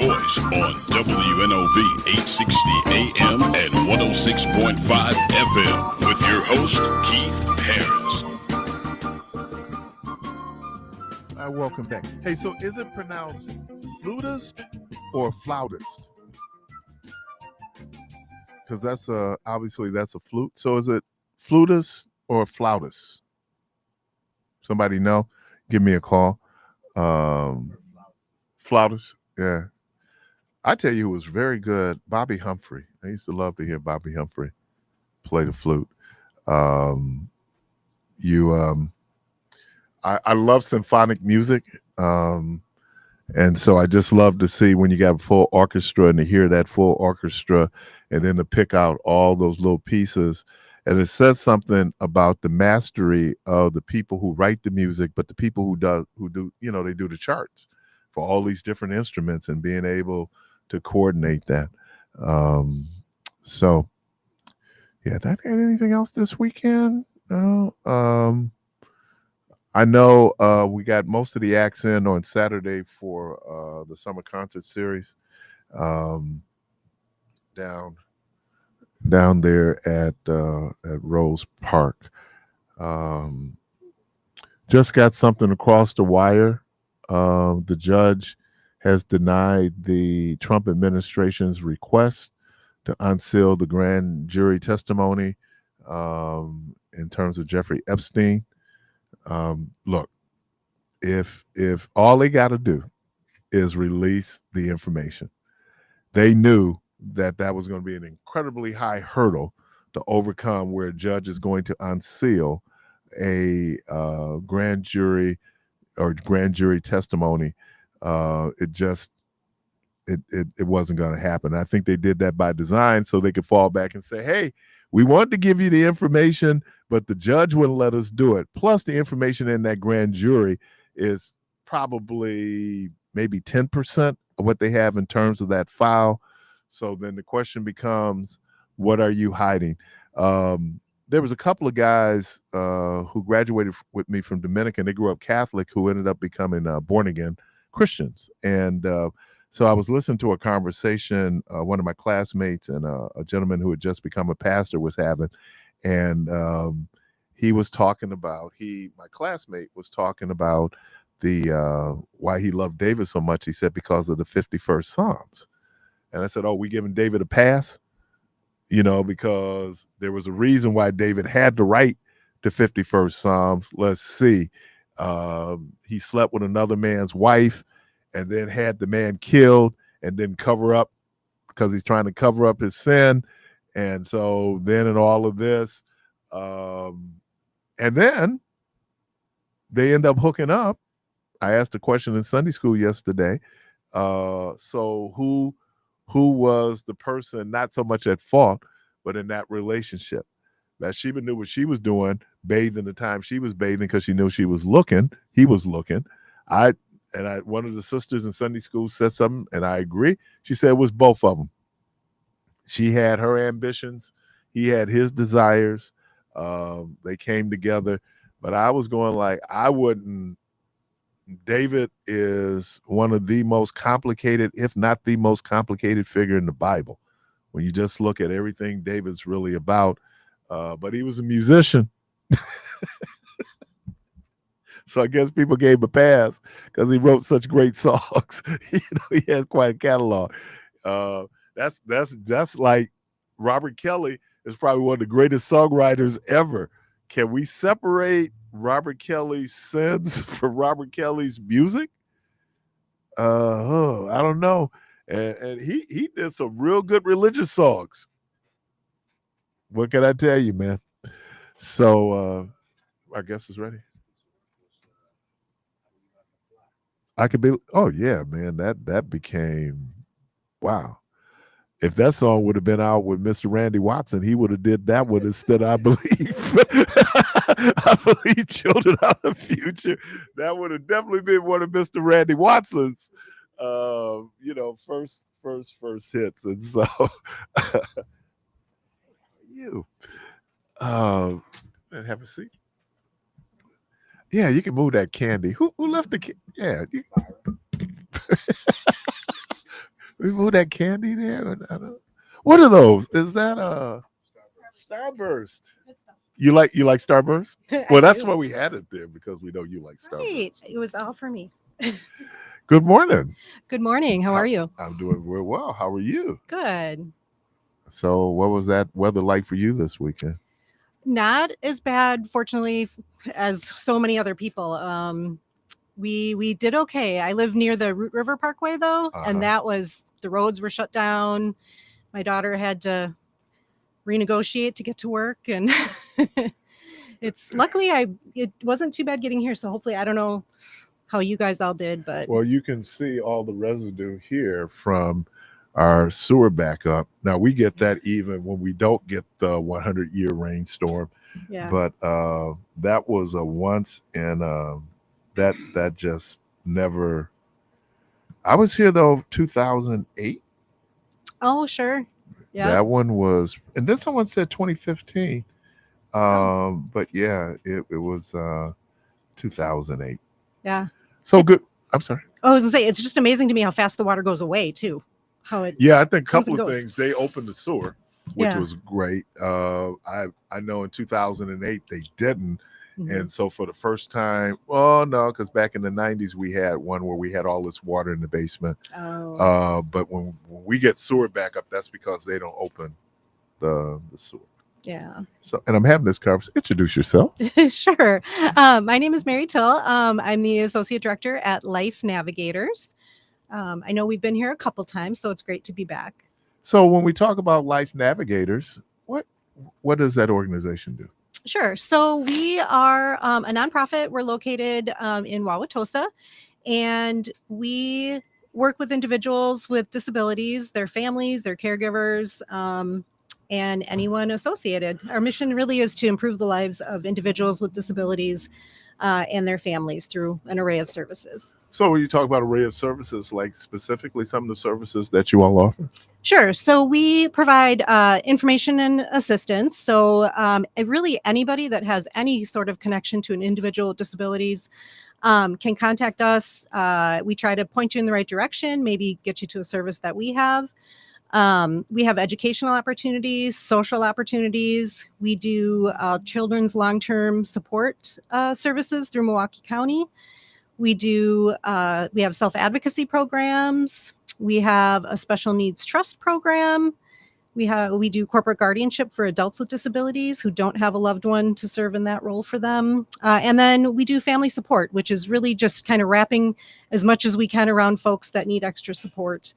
Voice on WNOV 860 AM and 106.5 FM with your host, Keith Parris. Welcome back. Hey, so is it pronounced flutist or flautist? Because that's obviously that's a flute. So is it flutist or flautist? Somebody know? Give me a call. Flautist, yeah. I tell you, it was very good. Bobby Humphrey. I used to love to hear Bobby Humphrey play the flute. I love symphonic music. And so I just love to see when you got a full orchestra and to hear that full orchestra and then to pick out all those little pieces. And it says something about the mastery of the people who write the music, but the people who do, they do the charts for all these different instruments and being able to coordinate that. So yeah, did I get anything else this weekend? No. I know we got most of the acts in on Saturday for the summer concert series down there at Rose Park. Just got something across the wire. The judge has denied the Trump administration's request to unseal the grand jury testimony in terms of Jeffrey Epstein. Look, if all they got to do is release the information, they knew that was going to be an incredibly high hurdle to overcome, where a judge is going to unseal a grand jury testimony. It wasn't going to happen. I think they did that by design so they could fall back and say, hey, we wanted to give you the information, but the judge wouldn't let us do it. Plus, the information in that grand jury is probably maybe 10% of what they have in terms of that file. So then the question becomes, what are you hiding? There was a couple of guys who graduated with me from Dominican. They grew up Catholic, who ended up becoming born-again Christians. And so I was listening to a conversation one of my classmates and a gentleman who had just become a pastor was having. And he was talking about, my classmate was talking about the why he loved David so much. He said, because of the 51st Psalms. And I said, oh, we giving David a pass? Because there was a reason why David had to write the 51st Psalms. Let's see. He slept with another man's wife and then had the man killed and then cover up because he's trying to cover up his sin. And so then in all of this, and then they end up hooking up. I asked a question in Sunday school yesterday. So who was the person not so much at fault, but in that relationship? Bathsheba knew what she was doing, bathing the time she was bathing because she knew he was looking. One of the sisters in Sunday school said something, and I agree. She said it was both of them. She had her ambitions. He had his desires. They came together. But I was going like, I wouldn't. David is one of the most complicated, if not the most complicated figure in the Bible. When you just look at everything David's really about. But he was a musician. So I guess people gave him a pass because he wrote such great songs. He has quite a catalog. That's like Robert Kelly is probably one of the greatest songwriters ever. Can we separate Robert Kelly's sins from Robert Kelly's music? I don't know. And he did some real good religious songs. What can I tell you, man? So I guess it's ready. I could be. Oh yeah, man. That became wow. If that song would have been out with Mr. Randy Watson, he would have did that one instead. I believe. I believe Children of the Future. That would have definitely been one of Mr. Randy Watson's, first hits. And so, you, have a seat. Yeah, you can move that candy. Who left the candy? Yeah. We move that candy there. What are those? Is that Starburst? You like Starburst? Well, that's why we had it there, because we know you like Starburst. Right. It was all for me. Good morning. Good morning. How are you? I'm doing very well. How are you? Good. So, what was that weather like for you this weekend? Not as bad, fortunately, as so many other people. We did okay. I live near the Root River Parkway though, and the roads were shut down. My daughter had to renegotiate to get to work, and luckily it wasn't too bad getting here. So hopefully, I don't know how you guys all did, but Well, you can see all the residue here from our sewer backup. Now we get that even when we don't get the 100-year rainstorm. yeah. But that was a once, and that just never. I was here though, 2008. Oh, sure. Yeah. That one was, and then someone said 2015. But yeah, it was 2008. Yeah. So good. I'm sorry. I was gonna say, it's just amazing to me how fast the water goes away too. How it Yeah, I think a comes couple and of goes. things. They opened the sewer, which Yeah. was great. I know in 2008 they didn't. Mhm. And so for the first time, well, no, because back in the 90s we had one where we had all this water in the basement. Oh. But when we get sewer back up, that's because they don't open the sewer. Yeah. So, and I'm having this conversation. Introduce yourself. Sure. My name is Mary Till. I'm the associate director at Life Navigators. I know we've been here a couple times, so it's great to be back. So when we talk about Life Navigators, what does that organization do? Sure. So we are a nonprofit. We're located in Wauwatosa, and we work with individuals with disabilities, their families, their caregivers, and anyone associated. Our mission really is to improve the lives of individuals with disabilities and their families through an array of services. So when you talk about array of services, like specifically some of the services that you all offer? Sure. So we provide information and assistance. So really anybody that has any sort of connection to an individual with disabilities can contact us. We try to point you in the right direction, maybe get you to a service that we have. We have educational opportunities, social opportunities. We do children's long-term support services through Milwaukee County. We have self-advocacy programs. We have a special needs trust program. We do corporate guardianship for adults with disabilities who don't have a loved one to serve in that role for them. And then we do family support, which is really just kind of wrapping as much as we can around folks that need extra support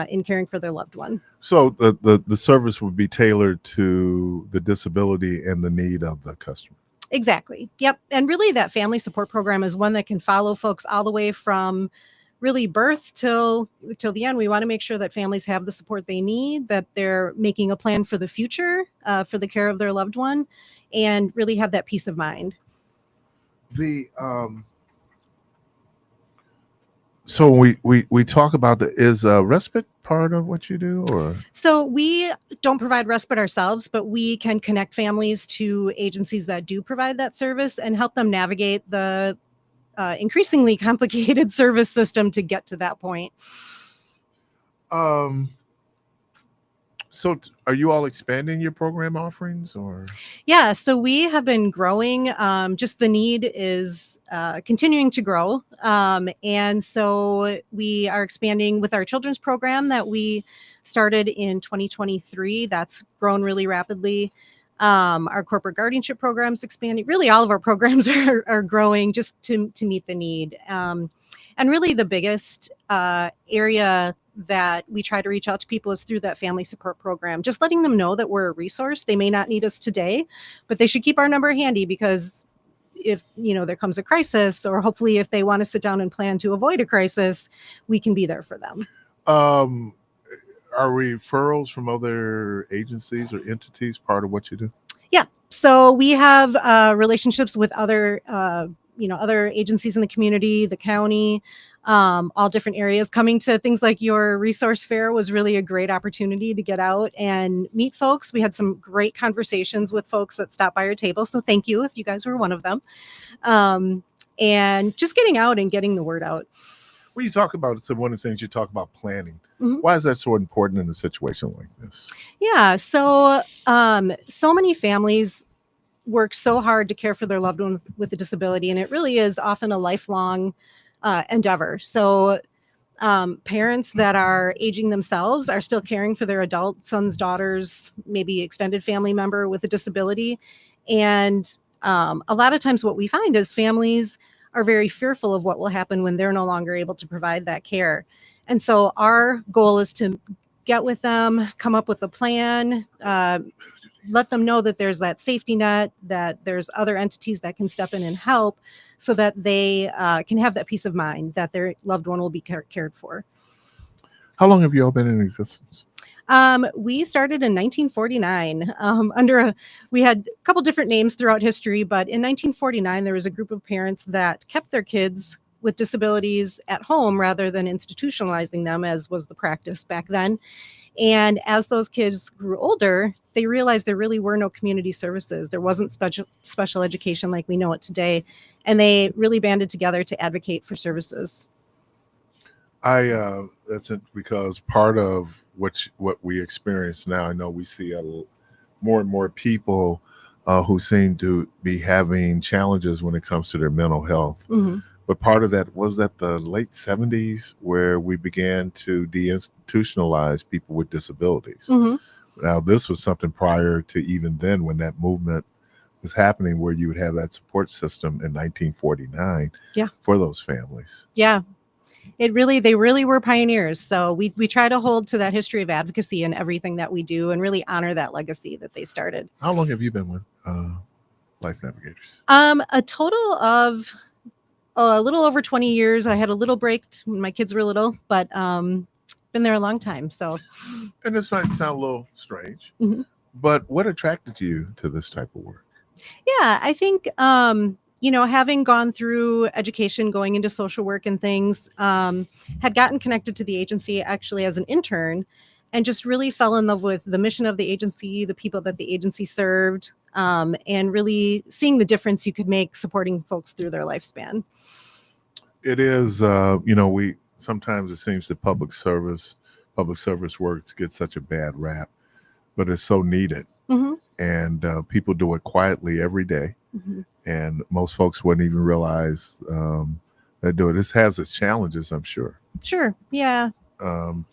in caring for their loved one. So the service would be tailored to the disability and the need of the customer. Exactly. Yep. And really that family support program is one that can follow folks all the way from really birth till the end. We want to make sure that families have the support they need, that they're making a plan for the future, for the care of their loved one, and really have that peace of mind. So we talk about is respite part of what you do, or? So we don't provide respite ourselves, but we can connect families to agencies that do provide that service and help them navigate the increasingly complicated service system to get to that point. So are you all expanding your program offerings, or? Yeah, so we have been growing. Just the need is continuing to grow. And so we are expanding with our children's program that we started in 2023. That's grown really rapidly. Our corporate guardianship programs expanding. Really, all of our programs are growing just to meet the need. And really the biggest area that we try to reach out to people is through that family support program, just letting them know that we're a resource. They may not need us today, but they should keep our number handy, because if there comes a crisis, or hopefully if they want to sit down and plan to avoid a crisis, we can be there for them. Are referrals from other agencies or entities part of what you do? Yeah. So we have relationships with other agencies in the community, the county, all different areas. Coming to things like your resource fair was really a great opportunity to get out and meet folks. We had some great conversations with folks that stopped by our table. So thank you if you guys were one of them. And just getting out and getting the word out. When you talk about it, so one of the things you talk about planning. Mhm. Why is that so important in a situation like this? Yeah. So, so many families work so hard to care for their loved one with a disability, and it really is often a lifelong endeavor. So, parents that are aging themselves are still caring for their adult sons, daughters, maybe extended family member with a disability. And a lot of times, what we find is families are very fearful of what will happen when they're no longer able to provide that care. And so, our goal is to get with them, come up with a plan, let them know that there's that safety net, that there's other entities that can step in and help so that they can have that peace of mind that their loved one will be cared for. How long have you all been in existence? We started in 1949 we had a couple different names throughout history, but in 1949, there was a group of parents that kept their kids with disabilities at home rather than institutionalizing them, as was the practice back then. And as those kids grew older, they realized there really were no community services. There wasn't special education like we know it today. And they really banded together to advocate for services. That's it, because part of what we experience now, I know we see more and more people who seem to be having challenges when it comes to their mental health. Mm-hmm. But part of that was that the late 70s where we began to deinstitutionalize people with disabilities. Mm-hmm. Now, this was something prior to even then when that movement was happening, where you would have that support system in 1949 for those families. Yeah. They really were pioneers. So we try to hold to that history of advocacy in everything that we do and really honor that legacy that they started. How long have you been with Life Navigators? A total of a little over 20 years. I had a little break when my kids were little, but been there a long time. So, and this might sound a little strange, mm-hmm. but what attracted you to this type of work? Yeah, I think having gone through education, going into social work and things, had gotten connected to the agency actually as an intern, and just really fell in love with the mission of the agency, the people that the agency served, and really seeing the difference you could make supporting folks through their lifespan. It is, we sometimes it seems that public service works get such a bad rap, but it's so needed. Mm-hmm. And people do it quietly every day. Mm-hmm. And most folks wouldn't even realize they do it. This has its challenges, I'm sure. Sure. Yeah. So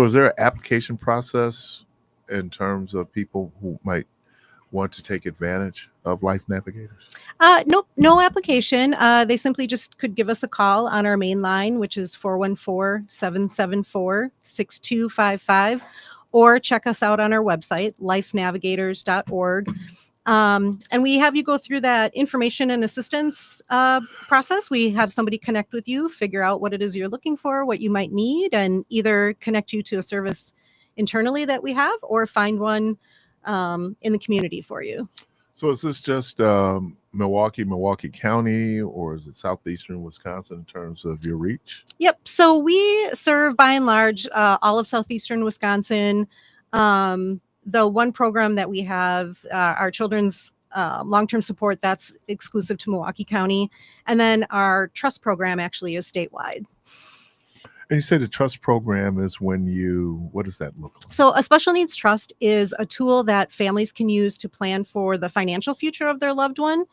is there an application process in terms of people who might want to take advantage of Life Navigators? Nope, no application. They simply just could give us a call on our main line, which is 414-774-6255, or check us out on our website, lifenavigators.org. And we have you go through that information and assistance process. We have somebody connect with you, figure out what it is you're looking for, what you might need, and either connect you to a service internally that we have or find one in the community for you. So is this just Milwaukee County, or is it southeastern Wisconsin in terms of your reach? Yep. So we serve by and large all of southeastern Wisconsin. The one program that we have, our children's long-term support, that's exclusive to Milwaukee County. And then our trust program actually is statewide. And you say the trust program is what does that look like? So a special needs trust is a tool that families can use to plan for the financial future of their loved one.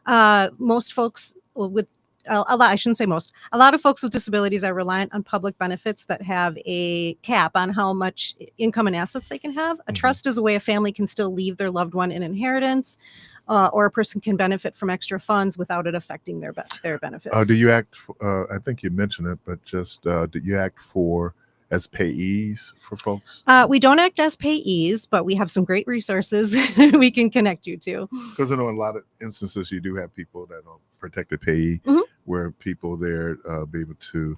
Most folks with a lot of folks with disabilities are reliant on public benefits that have a cap on how much income and assets they can have. A trust is a way a family can still leave their loved one in inheritance, or a person can benefit from extra funds without it affecting their benefits. Do you act, I think you mentioned it, but just do you act as payees for folks? We don't act as payees, but we have some great resources we can connect you to. Because I know in a lot of instances you do have people that are protected payee, where people there be able to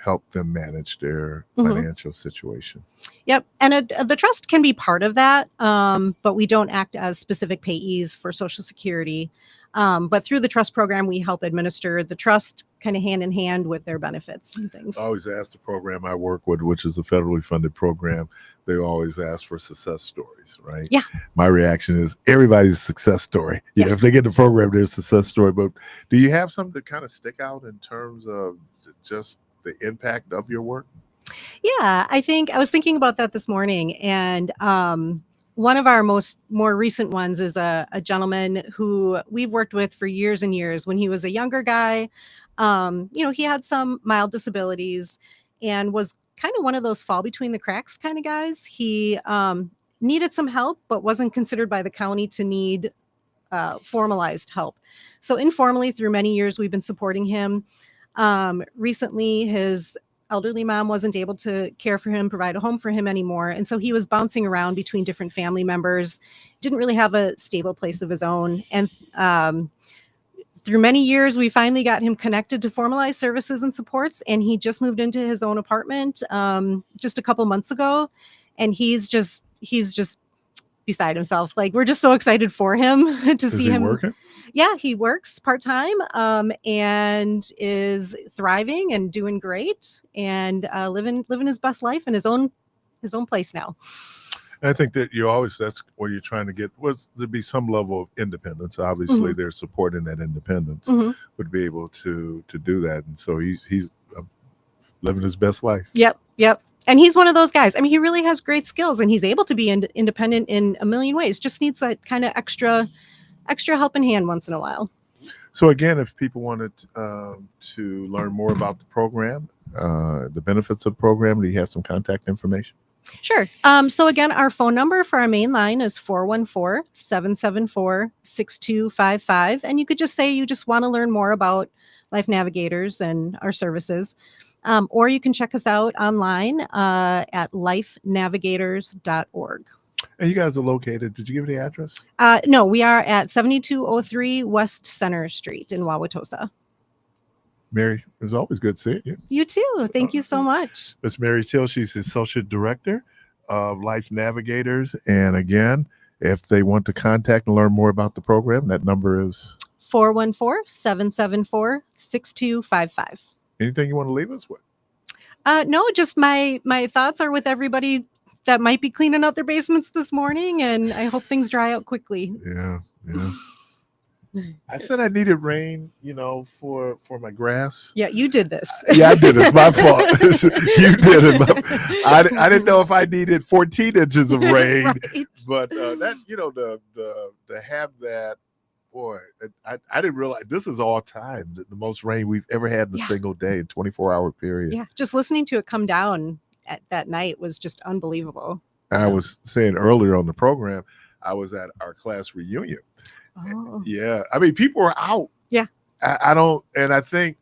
help them manage their financial situation. Yep. And the trust can be part of that, but we don't act as specific payees for Social Security. But through the trust program, we help administer the trust kind of hand in hand with their benefits and things. I always ask the program I work with, which is a federally funded program, they always ask for success stories, right? Yeah. My reaction is everybody's a success story. Yeah. If they get the program, there's a success story. But do you have something that kind of stick out in terms of just the impact of your work? Yeah, I was thinking about that this morning, and one of our more recent ones is a gentleman who we've worked with for years and years. When he was a younger guy, he had some mild disabilities and was kind of one of those fall between the cracks kind of guys. He needed some help, but wasn't considered by the county to need formalized help. So informally, through many years, we've been supporting him. Recently, his elderly mom wasn't able to care for him, provide a home for him anymore. And so he was bouncing around between different family members, didn't really have a stable place of his own. And through many years, we finally got him connected to formalized services and supports. And he just moved into his own apartment just a couple months ago. And he's just beside himself. Like, we're just so excited for him to see him working. Yeah, he works part-time and is thriving and doing great and living his best life in his own place now. And I think that that's what you're trying to get, was to be some level of independence. Obviously, they're supporting that independence, would be able to do that. And so he's living his best life. Yep. And he's one of those guys. I mean, he really has great skills and he's able to be independent in a million ways. Just needs that kind of extra helping hand once in a while. So again, if people wanted to learn more about the program, the benefits of the program, do you have some contact information? Sure. So again, our phone number for our main line is 414-774-6255. And you could just say you just want to learn more about Life Navigators and our services. Or you can check us out online at lifenavigators.org. And you guys are located, did you give the address? No, we are at 7203 West Center Street in Wauwatosa. Mary, it was always good seeing you. You too. Thank you so much. Miss Mary Till, she's the Associate Director of Life Navigators. And again, if they want to contact and learn more about the program, that number is 414-774-6255. Anything you want to leave us with? No, just my thoughts are with everybody that might be cleaning out their basements this morning, and I hope things dry out quickly. Yeah. I said I needed rain, for my grass. Yeah, you did this. Yeah, I did. It's my fault. You did it. I didn't know if I needed 14 inches of rain, Right. but that, to have that, boy, I didn't realize this is all time, the most rain we've ever had in a single day, in 24-hour period. Yeah, just listening to it come down at that night was just unbelievable. And I was saying earlier on the program, I was at our class reunion. Oh. Yeah. I mean, people are out. Yeah. I think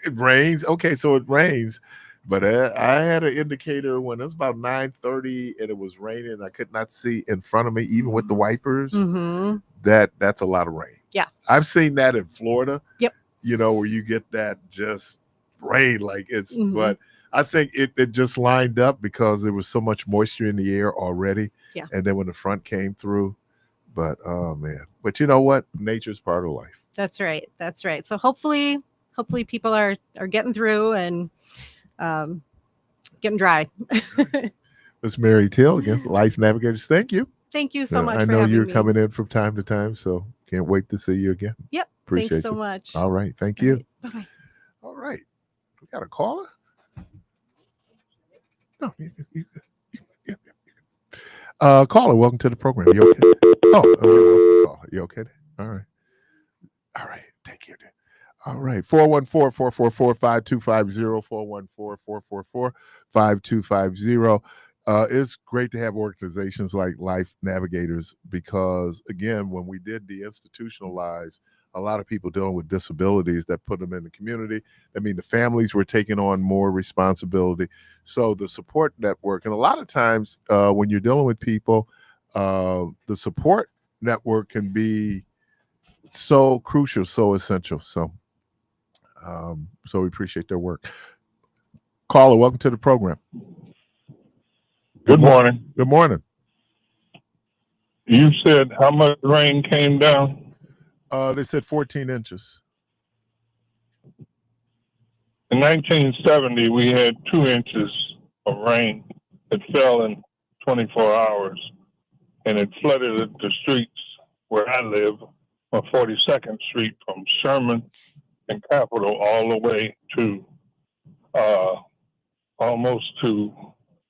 it rains. Okay, so it rains. But I had an indicator when it was about 9:30 and it was raining. I could not see in front of me, even with the wipers. That's a lot of rain. Yeah. I've seen that in Florida. Yep. Where you get that just rain like it's, but I think it just lined up because there was so much moisture in the air already. Yeah. And then when the front came through, but oh man, but you know what? Nature's part of life. That's right. So hopefully people are getting through and getting dry. Miss Mary Till, again, Life Navigators. Thank you. Thank you so much. I for know having you're me. coming in from time to time, so can't wait to see you again. Yep. Appreciate Thanks so you. much. All right. Thank you. Right. Bye-bye. All right. We got a caller? No. Caller, welcome to the program. You okay? Oh, we lost the call. You okay? All right. Take care. All right. 414-444-5250. 414-444-5250. It's great to have organizations like Life Navigators because, again, when we did deinstitutionalize a lot of people dealing with disabilities, that put them in the community. I mean, the families were taking on more responsibility. So the support network, and a lot of times when you're dealing with people, the support network can be so crucial, so essential. So we appreciate their work. Caller, welcome to the program. Good morning. Good morning. You said how much rain came down? They said 14 inches. In 1970, we had 2 inches of rain. It fell in 24 hours, and it flooded the streets where I live on 42nd Street from Sherman and Capitol all the way to almost to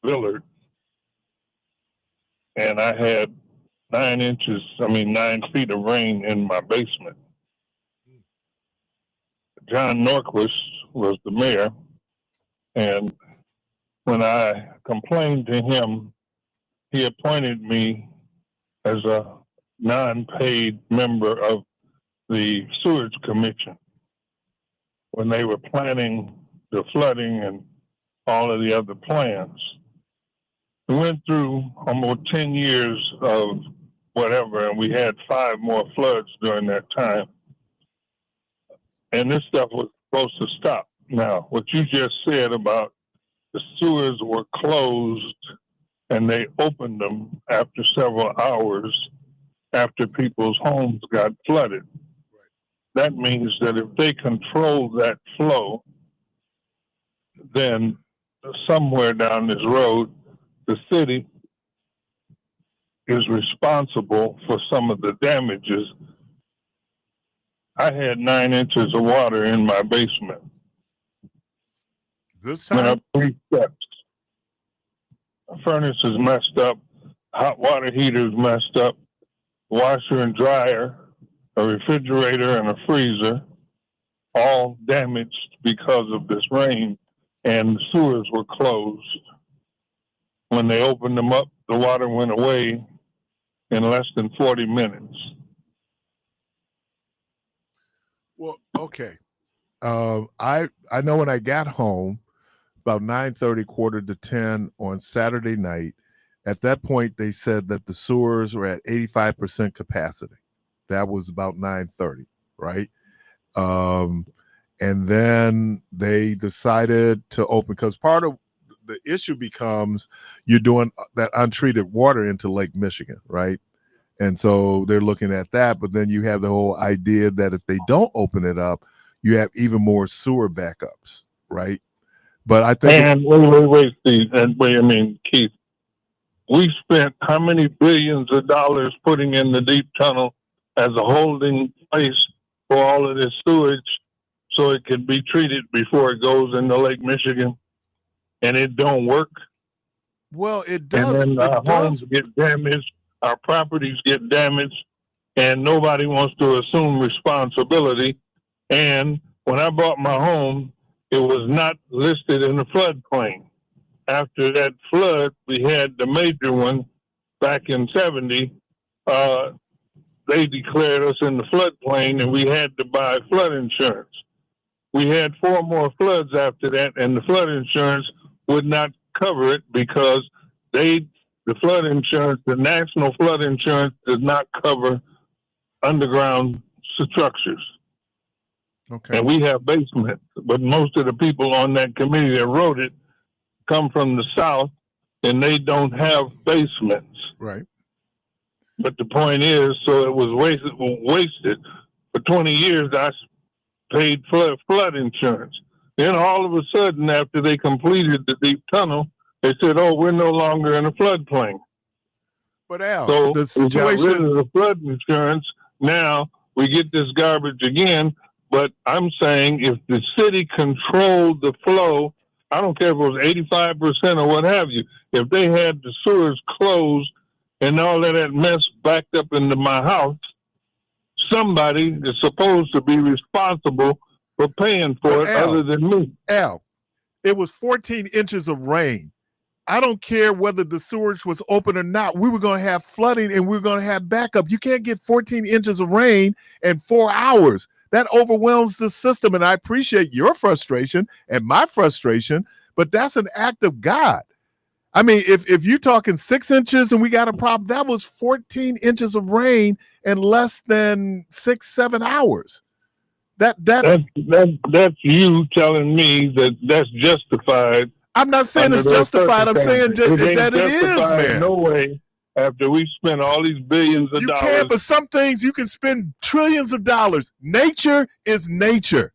Willard. And I had 9 feet of rain in my basement. John Norquist was the mayor, and when I complained to him, he appointed me as a non-paid member of the Sewage Commission when they were planning the flooding and all of the other plans. We went through almost 10 years of whatever, and we had 5 more floods during that time. And this stuff was supposed to stop. Now, what you just said about the sewers were closed and they opened them after several hours after people's homes got flooded. That means that if they control that flow, then somewhere down this road, the city is responsible for some of the damages. I had 9 inches of water in my basement. This Went time? up 3 steps. The furnace is messed up. Hot water heater is messed up. Washer and dryer, a refrigerator and a freezer, all damaged because of this rain, and the sewers were closed. When they opened them up, the water went away in less than 40 minutes. Well, okay. I know when I got home about 9:30, quarter to 10 on Saturday night, at that point they said that the sewers were at 85% capacity. That was about 9:30, right? And then they decided to open, because part of the issue becomes you're doing that untreated water into Lake Michigan, right? And so they're looking at that, but then you have the whole idea that if they don't open it up, you have even more sewer backups, right? But I think And wait, Steve, and wait, Keith, we spent how many billions of dollars putting in the deep tunnel as a holding place for all of this sewage so it can be treated before it goes into Lake Michigan, and it don't work. well, it does. And then our It does. homes get damaged, our properties get damaged, and nobody wants to assume responsibility. And when I bought my home, it was not listed in the floodplain. After that flood, we had the major one back in 70. They declared us in the floodplain, and we had to buy flood insurance. We had 4 more floods after that, and the flood insurance would not cover it because the flood insurance, the national flood insurance, does not cover underground structures. Okay. And we have basements, but most of the people on that committee that wrote it come from the South, and they don't have basements. Right. But the point is, so it was wasted. For 20 years, I paid flood insurance. Then all of a sudden, after they completed the deep tunnel, they said, "Oh, we're no longer in a floodplain." But Al, So the we got rid situation, of the flood insurance. Now we get this garbage again. But I'm saying if the city controlled the flow, I don't care if it was 85% or what have you, if they had the sewers closed and all of that mess backed up into my house, somebody is supposed to be responsible for paying for it other than me. Al, it was 14 inches of rain. I don't care whether the sewage was open or not. We were going to have flooding and we were going to have backup. You can't get 14 inches of rain in 4 hours. That overwhelms the system. And I appreciate your frustration and my frustration, but that's an act of God. I mean, if you're talking 6 inches and we got a problem, that was 14 inches of rain in less than 6-7 hours. That's you telling me that that's justified. I'm not saying it's justified. I'm saying that it is, man. No way after we spent all these billions of You dollars. can, but some things you can spend trillions of dollars. Nature is nature.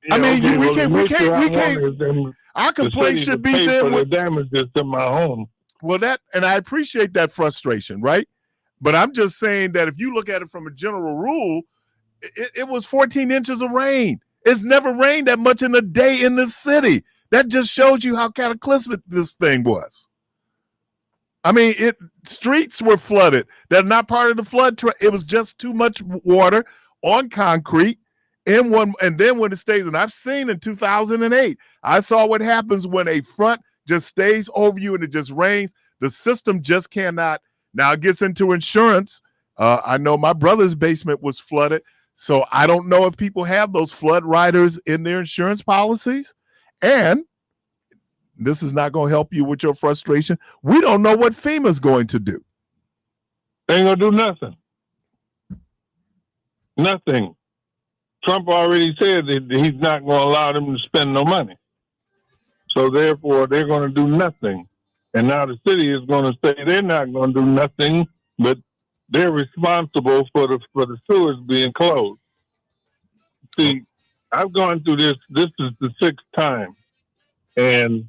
Yeah, I mean, okay, we well, the can't. nature I want is them, Our the complaint city to should be pay then for the with, damages to my home. well, that, and I appreciate that frustration, right? But I'm just saying that if you look at it from a general rule, it was 14 inches of rain. It's never rained that much in a day in this city. That just shows you how cataclysmic this thing was. I mean, streets were flooded. They're not part of the flood. It was just too much water on concrete in one. And then when it stays, and I've seen in 2008, I saw what happens when a front just stays over you and it just rains. The system just cannot. Now it gets into insurance. I know my brother's basement was flooded. So I don't know if people have those flood riders in their insurance policies. And this is not going to help you with your frustration. We don't know what FEMA's going to do. They ain't gonna do nothing. Nothing. Trump already said that he's not going to allow them to spend no money. So therefore, they're going to do nothing. And now the city is going to say they're not going to do nothing, but they're responsible for the sewers being closed. See, I've gone through this. This is the 6th time, and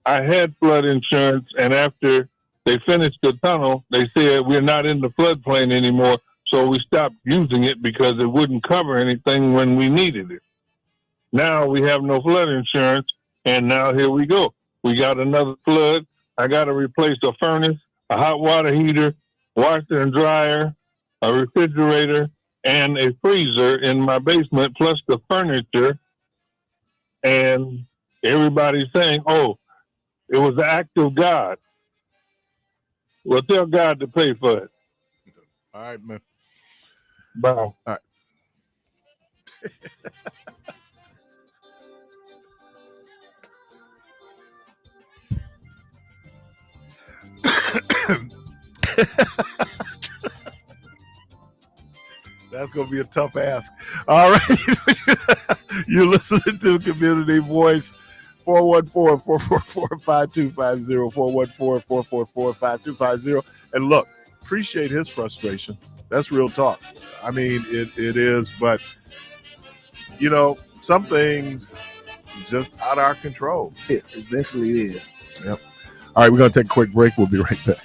I had flood insurance. And after they finished the tunnel, they said we're not in the floodplain anymore. So we stopped using it because it wouldn't cover anything when we needed it. Now we have no flood insurance, and now here we go. We got another flood. I got to replace a furnace, a hot water heater, washer and dryer, a refrigerator, and a freezer in my basement, plus the furniture. And everybody's saying, oh, it was the act of God. Well, tell God to pay for it. All right, man. Bye. All right. That's going to be a tough ask. All right. You're listening to Community Voice, 414-444-5250, 414-444-5250. And look, appreciate his frustration. That's real talk. I mean, it is, but, you know, some things just out of our control. It eventually is. Yep. All right, we're going to take a quick break. We'll be right back.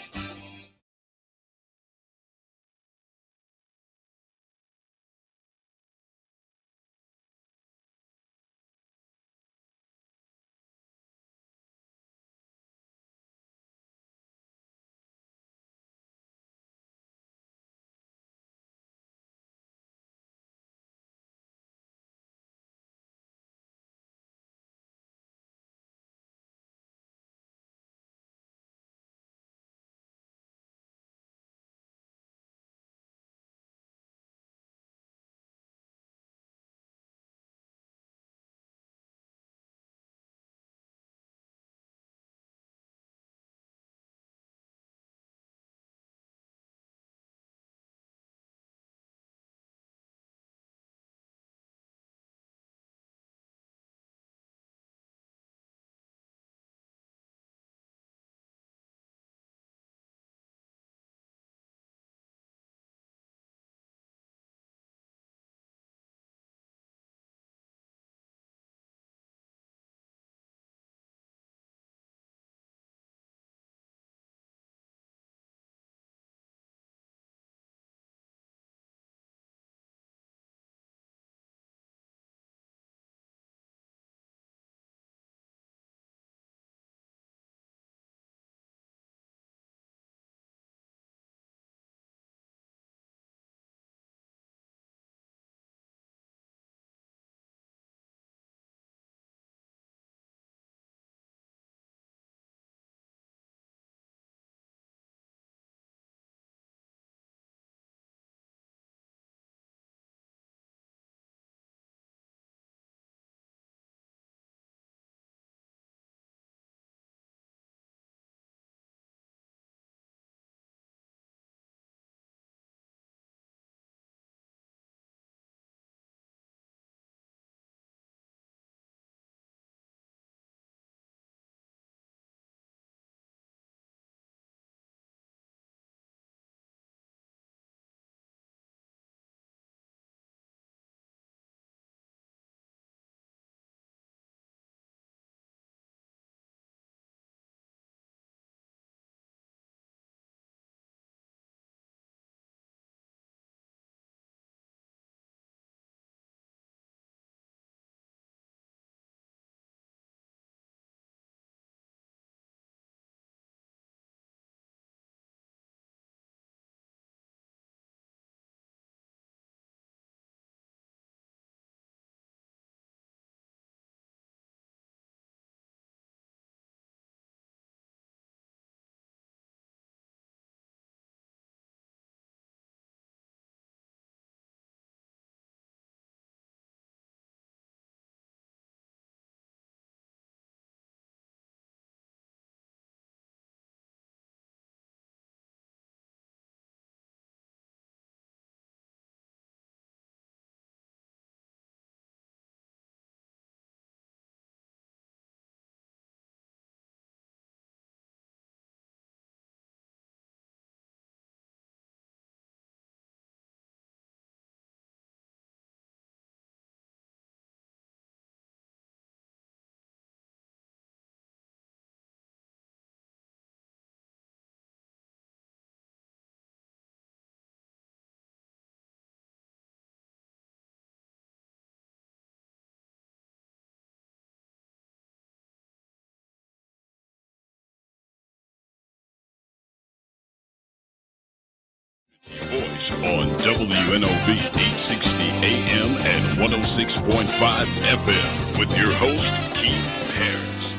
Voice on WNOV 860 AM and 106.5 FM with your host, Keith Parris.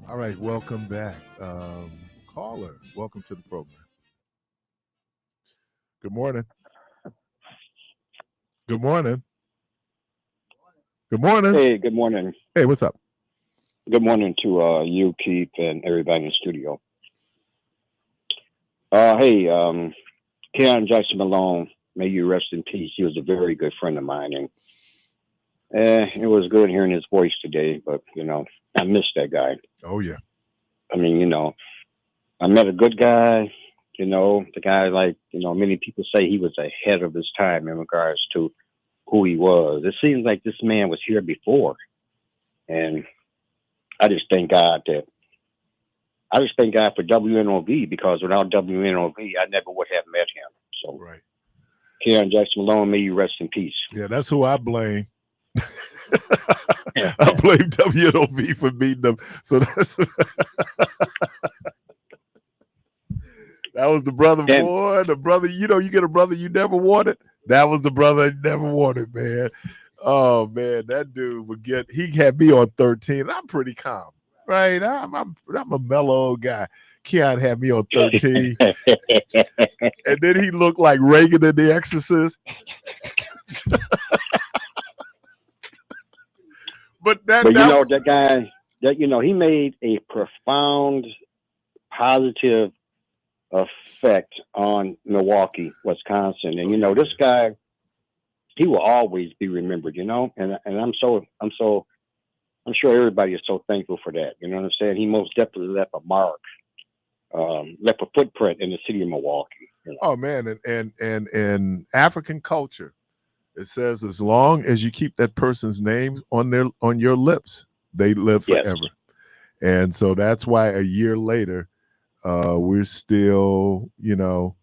All right, welcome back. Caller, welcome to the program. Good morning. Good morning. Good morning. Hey, good morning. Hey, what's up? Good morning to you, Keith, and everybody in the studio. Keon Jackson Malone, may you rest in peace. He was a very good friend of mine, and it was good hearing his voice today, but, I miss that guy. Oh, yeah. I mean, I met a good guy, the guy, like, many people say he was ahead of his time in regards to who he was. It seems like this man was here before, and I just thank God for WNOV, because without WNOV, I never would have met him. So, right. Keon Jackson Malone, may you rest in peace. Yeah, that's who I blame. I blame WNOV for meeting them. So that's that was the brother, boy. The brother, you get a brother you never wanted. That was the brother you never wanted, man. Oh man, that dude he had me on 13. I'm pretty calm. Right, I'm a mellow old guy. Keon had me on 13, and then he looked like Reagan in The Exorcist. But that guy, he made a profound, positive effect on Milwaukee, Wisconsin, and this guy, he will always be remembered. And I'm sure everybody is so thankful for that. You know what I'm saying? He most definitely left a mark, left a footprint in the city of Milwaukee. Oh man, and African culture, it says as long as you keep that person's name on your lips, they live forever. Yes. And so that's why a year later, we're still, and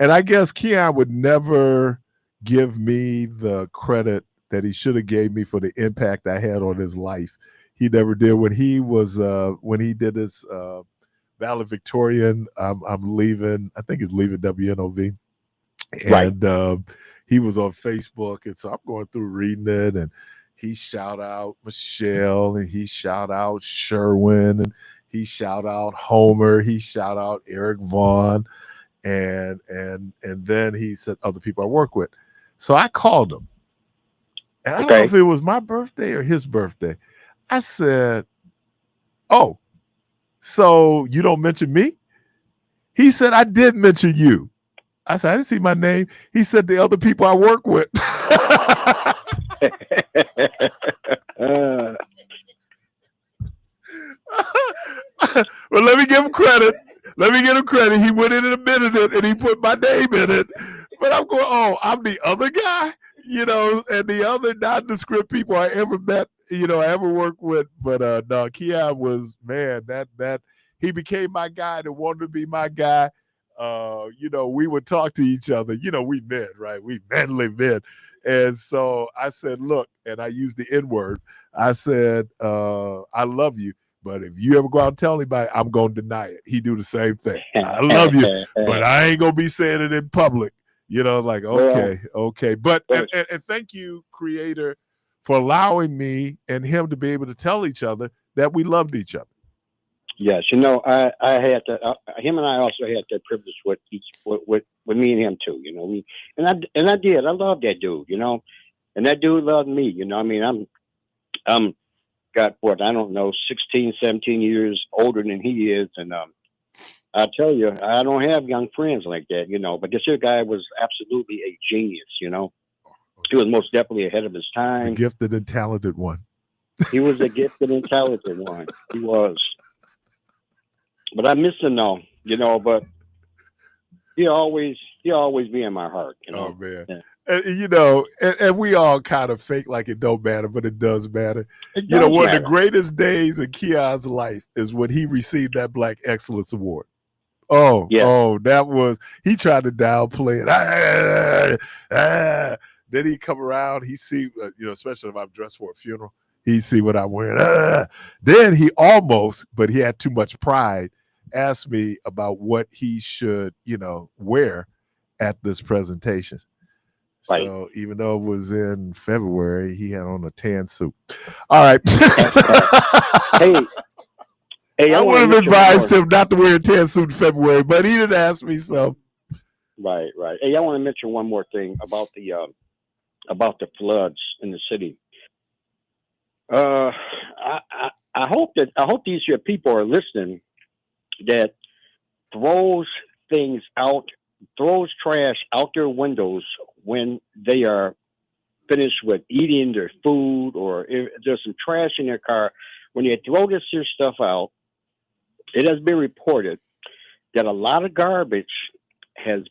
I guess Keon would never give me the credit that he should have gave me for the impact I had on his life. He never did. When he did his valedictorian, I'm leaving, I think he's leaving WNOV. And right. He was on Facebook, and so I'm going through reading it, and he shout out Michelle, and he shout out Sherwin, and he shout out Homer, he shout out Eric Vaughn, and then he said other people I work with. So I called him. And I don't know if it was my birthday or his birthday. I said, "Oh, so you don't mention me?" He said, "I did mention you." I said, "I didn't see my name." He said, "The other people I work with." Well, let me give him credit. He went in and admitted it, and he put my name in it. But I'm going, "Oh, I'm the other guy?" And the other nondescript people I ever met, I ever worked with. But no, Keon was, man, that he became my guy that wanted to be my guy. We would talk to each other. We men, right? We manly men. And so I said, look, and I used the N-word. I said, I love you, but if you ever go out and tell anybody, I'm going to deny it. He do the same thing. I love you, but I ain't going to be saying it in public. Okay. But and thank you, Creator, for allowing me and him to be able to tell each other that we loved each other. Yes, I had to. Him and I also had that privilege with me and him too. I did. I love that dude. And that dude loved me. I'm got what, I don't know, 16, 17 years older than he is, and I tell you, I don't have young friends like that, but this here guy was absolutely a genius, He was most definitely ahead of his time. The gifted and talented one. He was a gifted and talented one. He was. But I miss him now, but he'll always be in my heart, Oh, man. Yeah. And we all kind of fake like it don't matter, but it does matter. One of the greatest days in Keon's life is when he received that Black Excellence Award. That was, he tried to downplay it. Then he come around, he see, especially if I'm dressed for a funeral, he see what I'm wearing. Then he almost, but he had too much pride, asked me about what he should, wear at this presentation. Right. So even though it was in February, he had on a tan suit. All right. Hey, I would have mention advised him not to wear a tan suit in February, but he didn't ask me so. Right. Hey, I want to mention one more thing about the floods in the city. I hope these here people are listening that throws trash out their windows when they are finished with eating their food, or if there's some trash in their car. When they throw this here stuff out, it has been reported that a lot of garbage had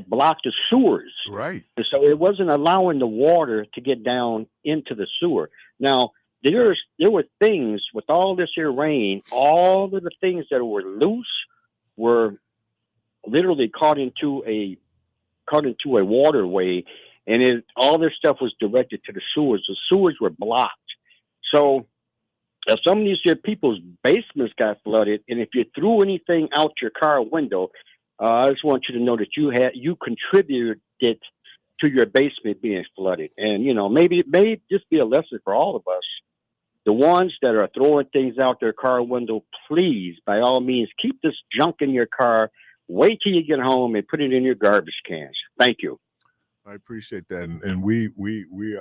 blocked the sewers. Right. And so it wasn't allowing the water to get down into the sewer. Now, there were things with all this here rain, all of the things that were loose were literally caught into a waterway, and all this stuff was directed to the sewers. The sewers were blocked. So if some of these here people's basements got flooded, and if you threw anything out your car window, I just want you to know that you contributed it to your basement being flooded. And maybe it may just be a lesson for all of us. The ones that are throwing things out their car window, please, by all means, keep this junk in your car. Wait till you get home and put it in your garbage cans. Thank you. I appreciate that. And we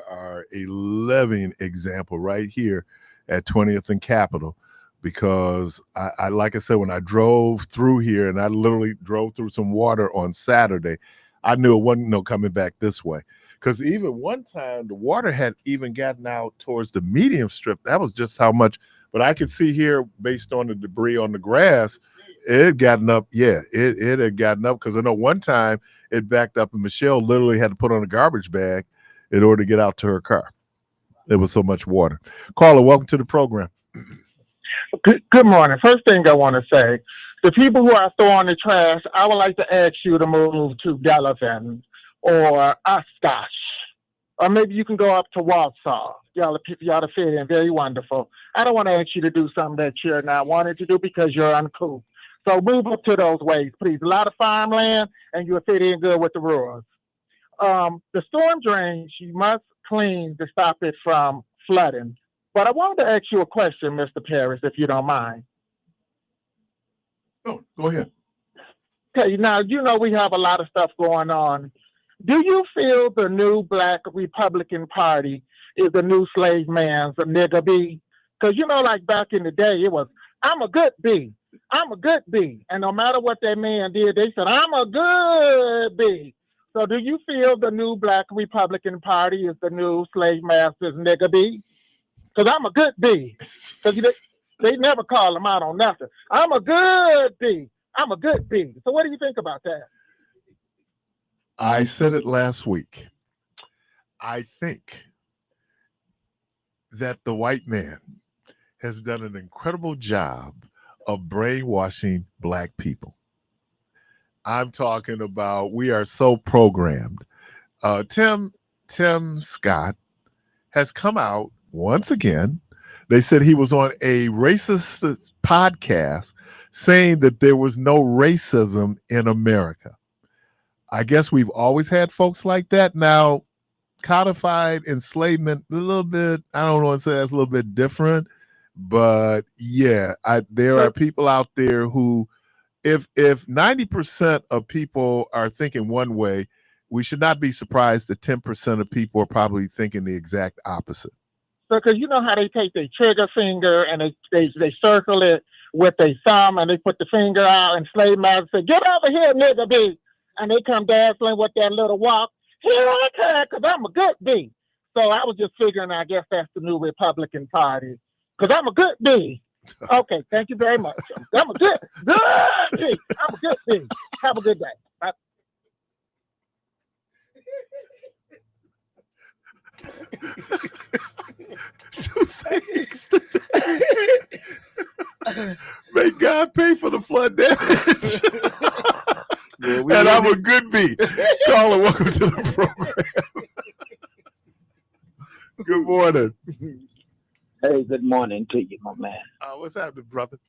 are a living example right here at 20th and Capitol, because I like I said, when I drove through here, and I literally drove through some water on Saturday, I knew it wasn't no coming back this way. Because even one time the water had even gotten out towards the medium strip. That was just how much. But I could see here, based on the debris on the grass, it had gotten up. Yeah, it had gotten up, because I know one time it backed up and Michelle literally had to put on a garbage bag in order to get out to her car. There was so much water. Carla, welcome to the program. Good morning. First thing I want to say, the people who are throwing the trash, I would like to ask you to move to Delavan or Oshkosh, or maybe you can go up to Walsall. Y'all to fit in. Very wonderful. I don't want to ask you to do something that you're not wanting to do because you're uncouth. So move up to those ways, please. A lot of farmland, and you'll fit in good with the rules. The storm drains, you must clean to stop it from flooding. But I wanted to ask you a question, Mr. Parris, if you don't mind. Oh, go ahead. Okay, now, we have a lot of stuff going on. Do you feel the new Black Republican Party is the new slave man's nigga B? Because, like back in the day, it was, I'm a good B. I'm a good B. And no matter what that man did, they said, I'm a good B. So do you feel the new Black Republican Party is the new slave master's nigga B? Because I'm a good B. Because they never call him out on nothing. I'm a good B. I'm a good B. So what do you think about that? I said it last week. I think that the white man has done an incredible job of brainwashing Black people. I'm talking about, we are so programmed. Tim Scott has come out once again. They said he was on a racist podcast saying that there was no racism in America. I guess we've always had folks like that. Now, codified enslavement, a little bit, I don't want to say that's a little bit different, but yeah, there are people out there who, if 90% of people are thinking one way, we should not be surprised that 10% of people are probably thinking the exact opposite. Because you know how they take their trigger finger and they circle it with their thumb and they put the finger out, and slave masters say, get over here, nigga B. And they come dazzling with that little walk. Here I come, because I'm a good B. So I was just figuring, I guess that's the new Republican Party. Because I'm a good B. Okay, thank you very much. I'm a good B. I'm a good B. Have a good day. Bye. Two things today. May God pay for the flood damage. And I'm a good B. Caller, welcome to the program. Good morning. Hey, good morning to you, my man. What's happening, brother?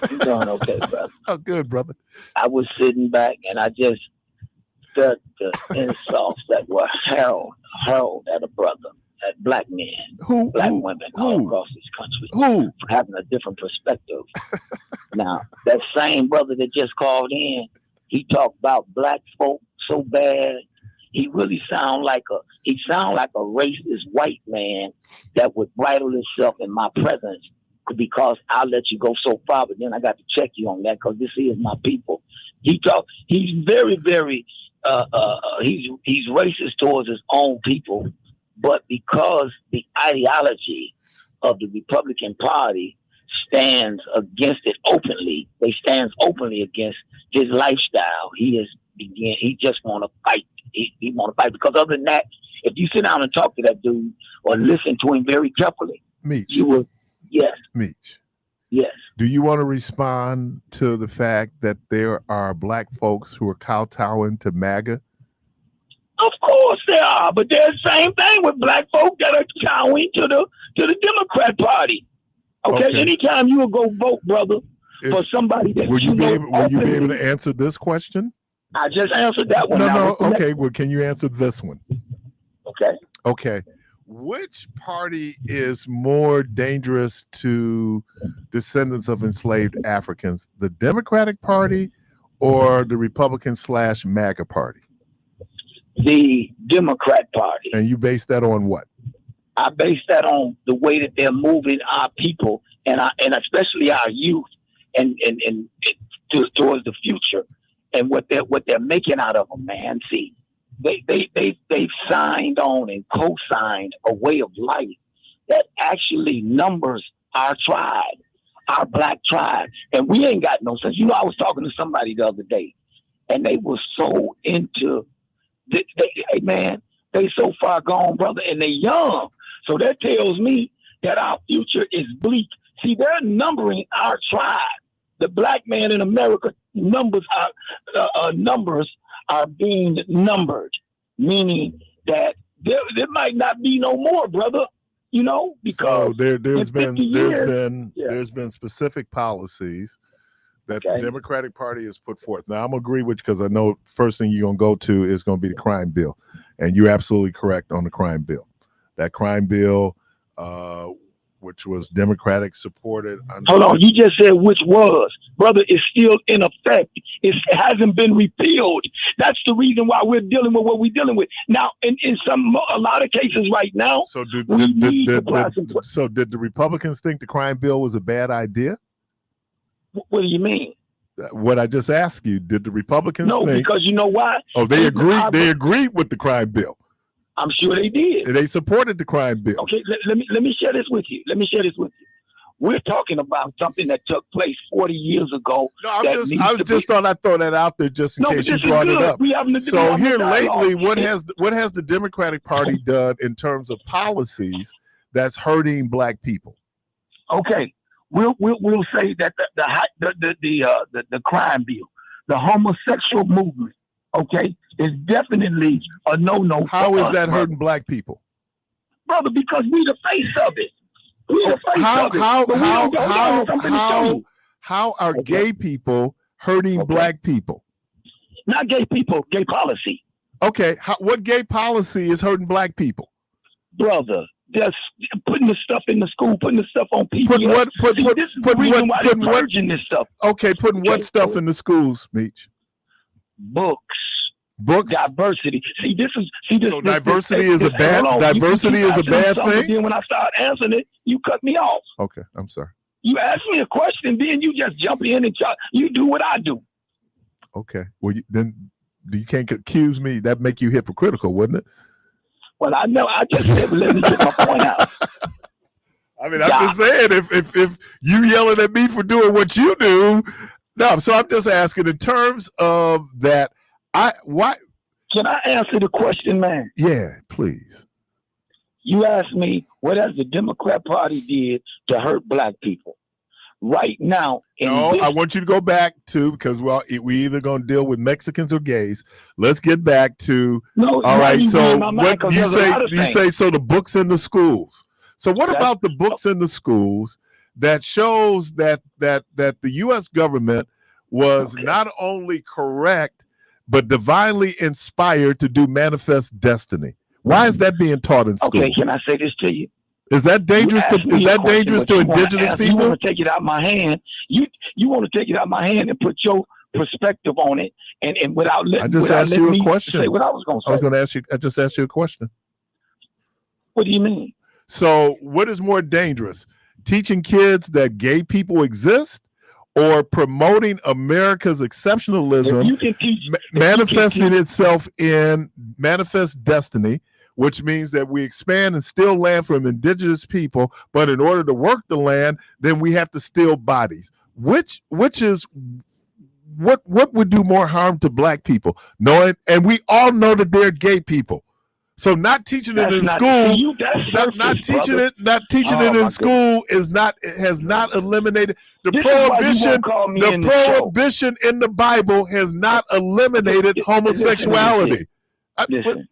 I'm doing okay, brother. Oh, good, brother. I was sitting back and I just felt the insults that were hurled at a brother, at black men, black women all across this country for having a different perspective. Now, that same brother that just called in, he talked about black folk so bad. He really sound like a racist white man that would bridle himself in my presence because I'll let you go so far, but then I got to check you on that because this is my people. He's very, very he's racist towards his own people, but because the ideology of the Republican Party stands against it openly, they stands openly against his lifestyle. He just want to fight. He want to fight because other than that, if you sit down and talk to that dude or listen to him very carefully, you will. Yes. Meech. Yes. Do you want to respond to the fact that there are black folks who are kowtowing to MAGA? Of course there are, but there's the same thing with black folk that are kowtowing to the Democrat Party. Okay? Anytime you will go vote, brother, for somebody that will you be able to answer this question? I just answered that one. No. Okay. Well, can you answer this one? Okay. Which party is more dangerous to descendants of enslaved Africans, the Democratic Party or the Republican/MAGA Party? The Democrat Party. And you base that on what? I base that on the way that they're moving our people and especially our youth and towards the future and what they're making out of them, man. See, they've signed on and co-signed a way of life that actually numbers our tribe, our black tribe, and we ain't got no sense. You know, I was talking to somebody the other day, and they were so into, hey man, they so far gone, brother, and they young. So that tells me that our future is bleak. See, they're numbering our tribe. The black man in America numbers are being numbered, meaning that there might not be no more, brother. You know, because so there's been specific policies that the Democratic Party has put forth. Now I'm gonna agree with you because I know first thing you're gonna go to is gonna be the crime bill, and you're absolutely correct on the crime bill. That crime bill, which was Democratic supported. Hold on, you just said which was, brother, is still in effect. It hasn't been repealed. That's the reason why we're dealing with what we're dealing with now. In a lot of cases right now. So did the Republicans think the crime bill was a bad idea? What do you mean? What I just asked you, did the Republicans think? No, because you know why? Oh, they agreed. They agreed with the crime bill. I'm sure they did. They supported the crime bill. Okay, let me share this with you. We're talking about something that took place 40 years ago. No, I just thought I'd throw that out there just in case you brought it up. So here lately, what has the Democratic Party done in terms of policies that's hurting black people? Okay, we'll say that the crime bill, the homosexual movement, okay, is definitely a no-no. How is that hurting black people? Brother, because we the face of it. How are gay people hurting black people? Not gay people, gay policy. Okay, what gay policy is hurting black people? Brother, just putting the stuff in the school, putting the stuff on PBS. Putting this stuff. Okay, putting what stuff in the schools, Meech? Books. Diversity. So diversity is a bad thing. Then when I start answering it, you cut me off. Okay, I'm sorry. You ask me a question, then you just jump in and you do what I do. Okay. Well, then you can't accuse me. That make you hypocritical, wouldn't it? Well, I know. I just said, let me get my point out. I mean, I'm just saying, if you yelling at me for doing what you do, no. So I'm just asking in terms of that. Can I answer the question, man? Yeah, please. You asked me what has the Democrat Party did to hurt black people right now. I want you to go back to, because we either going to deal with Mexicans or gays. Let's get back to. All right. So what you say? So the books in the schools. So what about the books in the schools that shows that the U.S. government was not only correct, but divinely inspired to do manifest destiny. Why is that being taught in school? Okay, can I say this to you? Is that dangerous to indigenous people? You want to take it out of my hand. You want to take it out of my hand and put your perspective on it, and without letting. I just asked you a question. Say what I was going to say. I was going to ask you. I just asked you a question. What do you mean? So, what is more dangerous? Teaching kids that gay people exist, or promoting America's exceptionalism, manifesting itself in manifest destiny, which means that we expand and steal land from indigenous people, but in order to work the land, then we have to steal bodies. Which is what would do more harm to black people? Knowing, and we all know that they're gay people. So not teaching it in school, not teaching it in school has not eliminated the prohibition. The prohibition in the Bible has not eliminated homosexuality. Listen.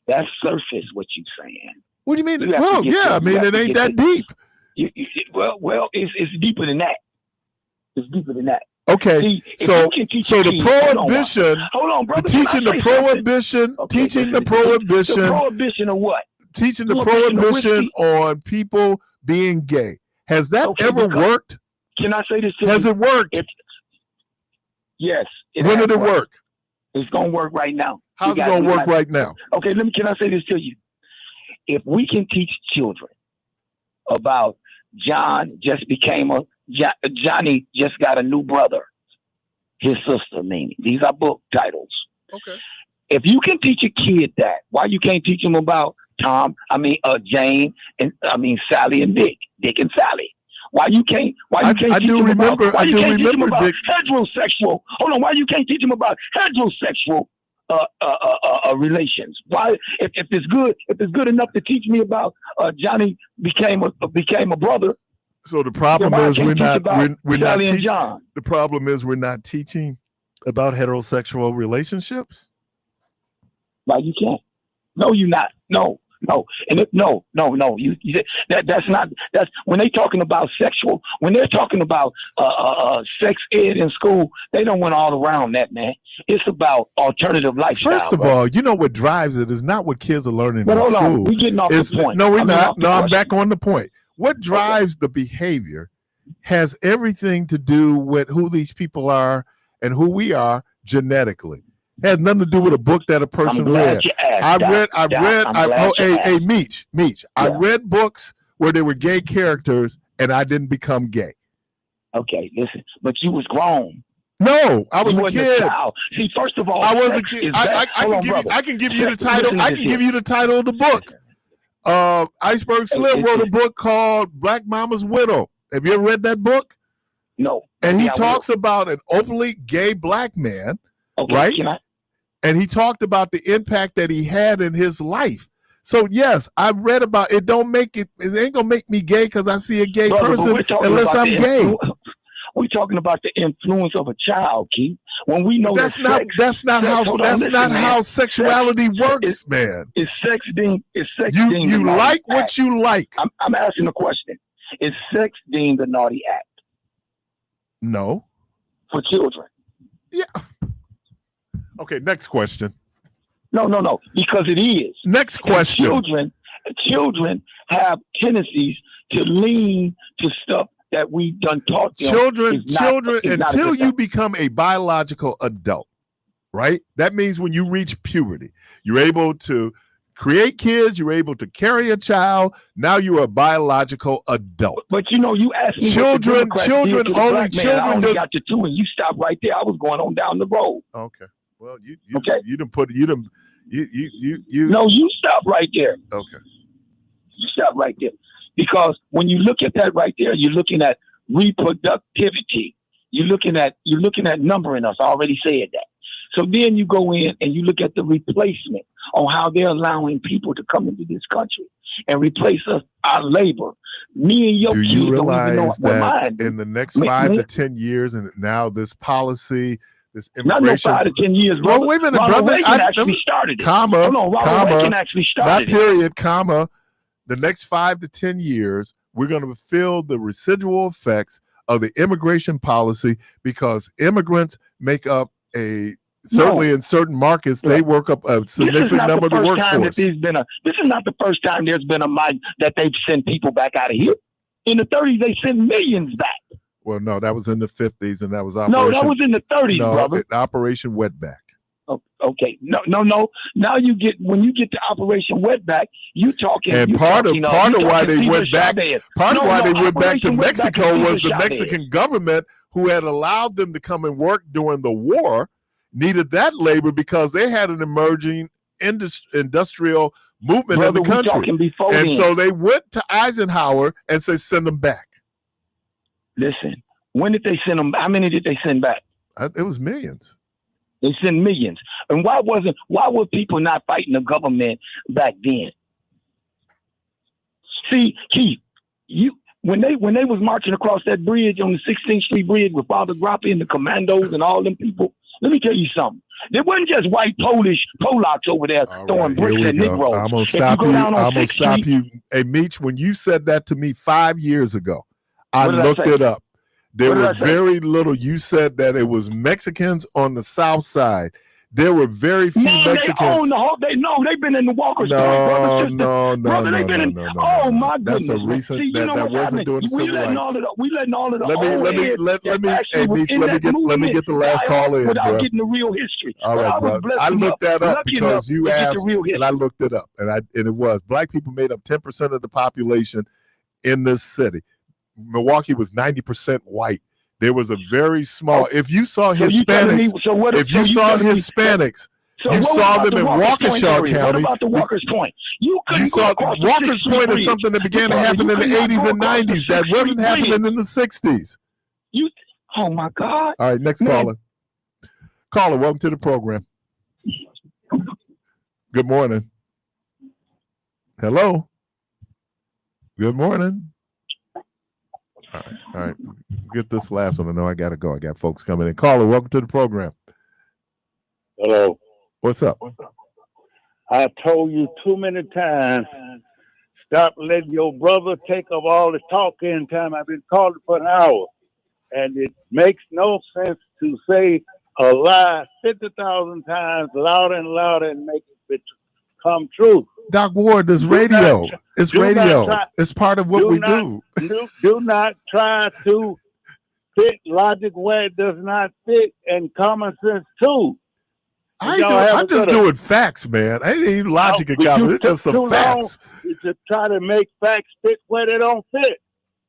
That's surface what you're saying. What do you mean? Well, yeah, I mean it ain't that deep. Well, it's deeper than that. It's deeper than that. Okay, see, so the prohibition, hold on, brother, teaching the prohibition, the prohibition of what? Teaching the prohibition on people being gay. Has that ever worked? Can I say this to you? Has it worked? Yes. When did it work? It's gonna work right now. How's it gonna work right now? Okay, can I say this to you? If we can teach children about Johnny just got a new brother, his sister, meaning. These are book titles. Okay. If you can teach a kid that, why you can't teach them about Jane, and Sally and Dick and Sally? Why you can't teach them about heterosexual? Hold on, why you can't teach them about heterosexual relations? Why, if it's good enough to teach me about Johnny became a brother? So the problem is we're not teaching. The problem is we're not teaching about heterosexual relationships. Why you can't? No, you're not. No. And that's when they talking about sexual. When they're talking about sex ed in school, they don't went all around that, man. It's about alternative lifestyle. First of all, you know what drives it is not what kids are learning in hold school. on, we getting off the point. No, we're not. No, I'm back on the point. What drives the behavior has everything to do with who these people are and who we are genetically. It has nothing to do with a book that a person read. I read books where there were gay characters and I didn't become gay. Okay, listen, but you was grown. No, I was a kid. See, first of all, I was a kid. I can give you the title. I can give you the title of the book. Iceberg Slim wrote a book called Black Mama's Widow. Have you ever read that book? No. And he talks about an openly gay black man, right? And he talked about the impact that he had in his life. So yes, I read about it. It ain't gonna make me gay because I see a gay person unless I'm gay. We're talking about the influence of a child, Keith. When we know that's not how sexuality works, man. Is sex deemed? You like what you like. I'm asking a question. Is sex deemed a naughty act? No. For children. Yeah. Okay. Next question. No. Because it is. Next question. Children have tendencies to lean to stuff that we done taught them. Children, until you become a biological adult, right? That means when you reach puberty, you're able to create kids, you're able to carry a child. Now you're a biological adult. But you asked me children got to two, and you stopped right there. I was going on down the road. Okay. Well, you No, you stop right there. Okay. You stop right there. Because when you look at that right there, you're looking at reproductivity. You're looking at numbering us. I already said that. So then you go in and you look at the replacement on how they're allowing people to come into this country and replace our labor. Me and your kids do you realize don't even know that in the next 5 to 10 years, and now this policy, this immigration, not no 5 to 10 years, brother. Well, wait a minute, Ronald brother. Reagan actually started it. Hold on, Ronald Reagan actually started not period, comma. The next 5 to 10 years, we're going to feel the residual effects of the immigration policy, because immigrants make up certainly in certain markets, they work up a significant number of the workforce. This is not the first time there's been a migrant that they've sent people back out of here. In the 30s, they sent millions back. Well, no, that was in the 50s, and that was Operation. No, that was in the 30s, brother. Operation Wetback. Oh, okay, no. Now when you get to Operation Wetback, you talking. And part of why they went back. Part of why they went back to Mexico was the Mexican government, who had allowed them to come and work during the war, needed that labor because they had an emerging industrial movement in the country. And so they went to Eisenhower and said, send them back. Listen, when did they send them? How many did they send back? It was millions. They sent millions. And why were people not fighting the government back then? See, Keith, when they was marching across that bridge on the 16th Street Bridge with Father Grappi and the commandos and all them people, let me tell you something. There wasn't just white Polacks over there throwing bricks at Negroes. I'm gonna stop you. I'm gonna stop you. Hey, Meech, when you said that to me 5 years ago, I looked it up. There were very little. You said that it was Mexicans on the South Side. There were very few Mexicans. They've been in the Walker's Point. No. Oh my goodness. That's a recent that wasn't doing the civil rights. We letting all of the let me get the last call in, without bro. Getting the real history. All right, bro. I looked that up because you asked, and I looked it up, and it was black people made up 10% of the population in this city. Milwaukee was 90% white. There was a very small. If you saw Hispanics, you saw them in Waukesha County. What about the Walker's Point? You saw Walker's Point is something that began to happen in the 80s and 90s that wasn't happening in the 60s. Oh my God! All right, next caller. Caller, welcome to the program. Good morning. Hello. Good morning. All right. Get this last one. I know I got to go. I got folks coming in. Caller, welcome to the program. Hello. What's up? I told you too many times, stop letting your brother take up all the talking time. I've been calling for an hour. And it makes no sense to say a lie 50,000 times louder and louder and make it come true. Doc Ward, this radio. It's radio. It's part of what we do. Do not try to fit logic where it does not fit, and common sense too. I'm just doing facts, man. I ain't even logic and common. It's just some facts. To try to make facts fit where they don't fit.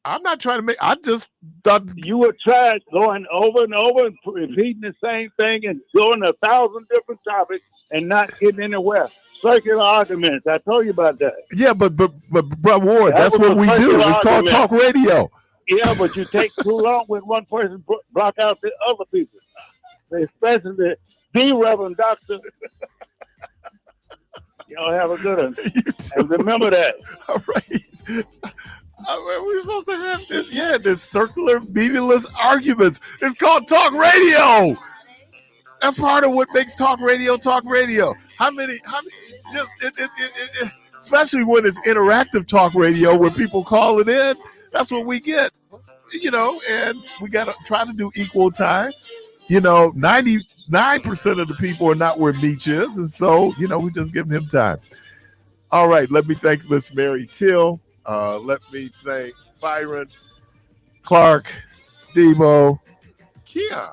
I'm not trying to make. I just thought you would try going over and over and repeating the same thing and going 1,000 different topics and not getting anywhere. Circular arguments. I told you about that. Yeah, but Ward, that's what we do. It's called talk radio. Yeah, but you take too long when one person block out the other people, especially the Reverend Doctor. Y'all have a good one. And remember that. All right. We're supposed to have this circular, meaningless arguments. It's called talk radio. That's part of what makes talk radio. How many especially when it's interactive talk radio where people call it in, that's what we get. And we got to try to do equal time. 99% of the people are not where Meech is, and so, we're just giving him time. All right, let me thank Miss Mary Till. Let me thank Byron, Clark, Debo, Keon.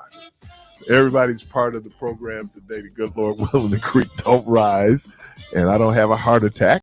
Everybody's part of the program today. The good Lord willing, the creek don't rise, and I don't have a heart attack.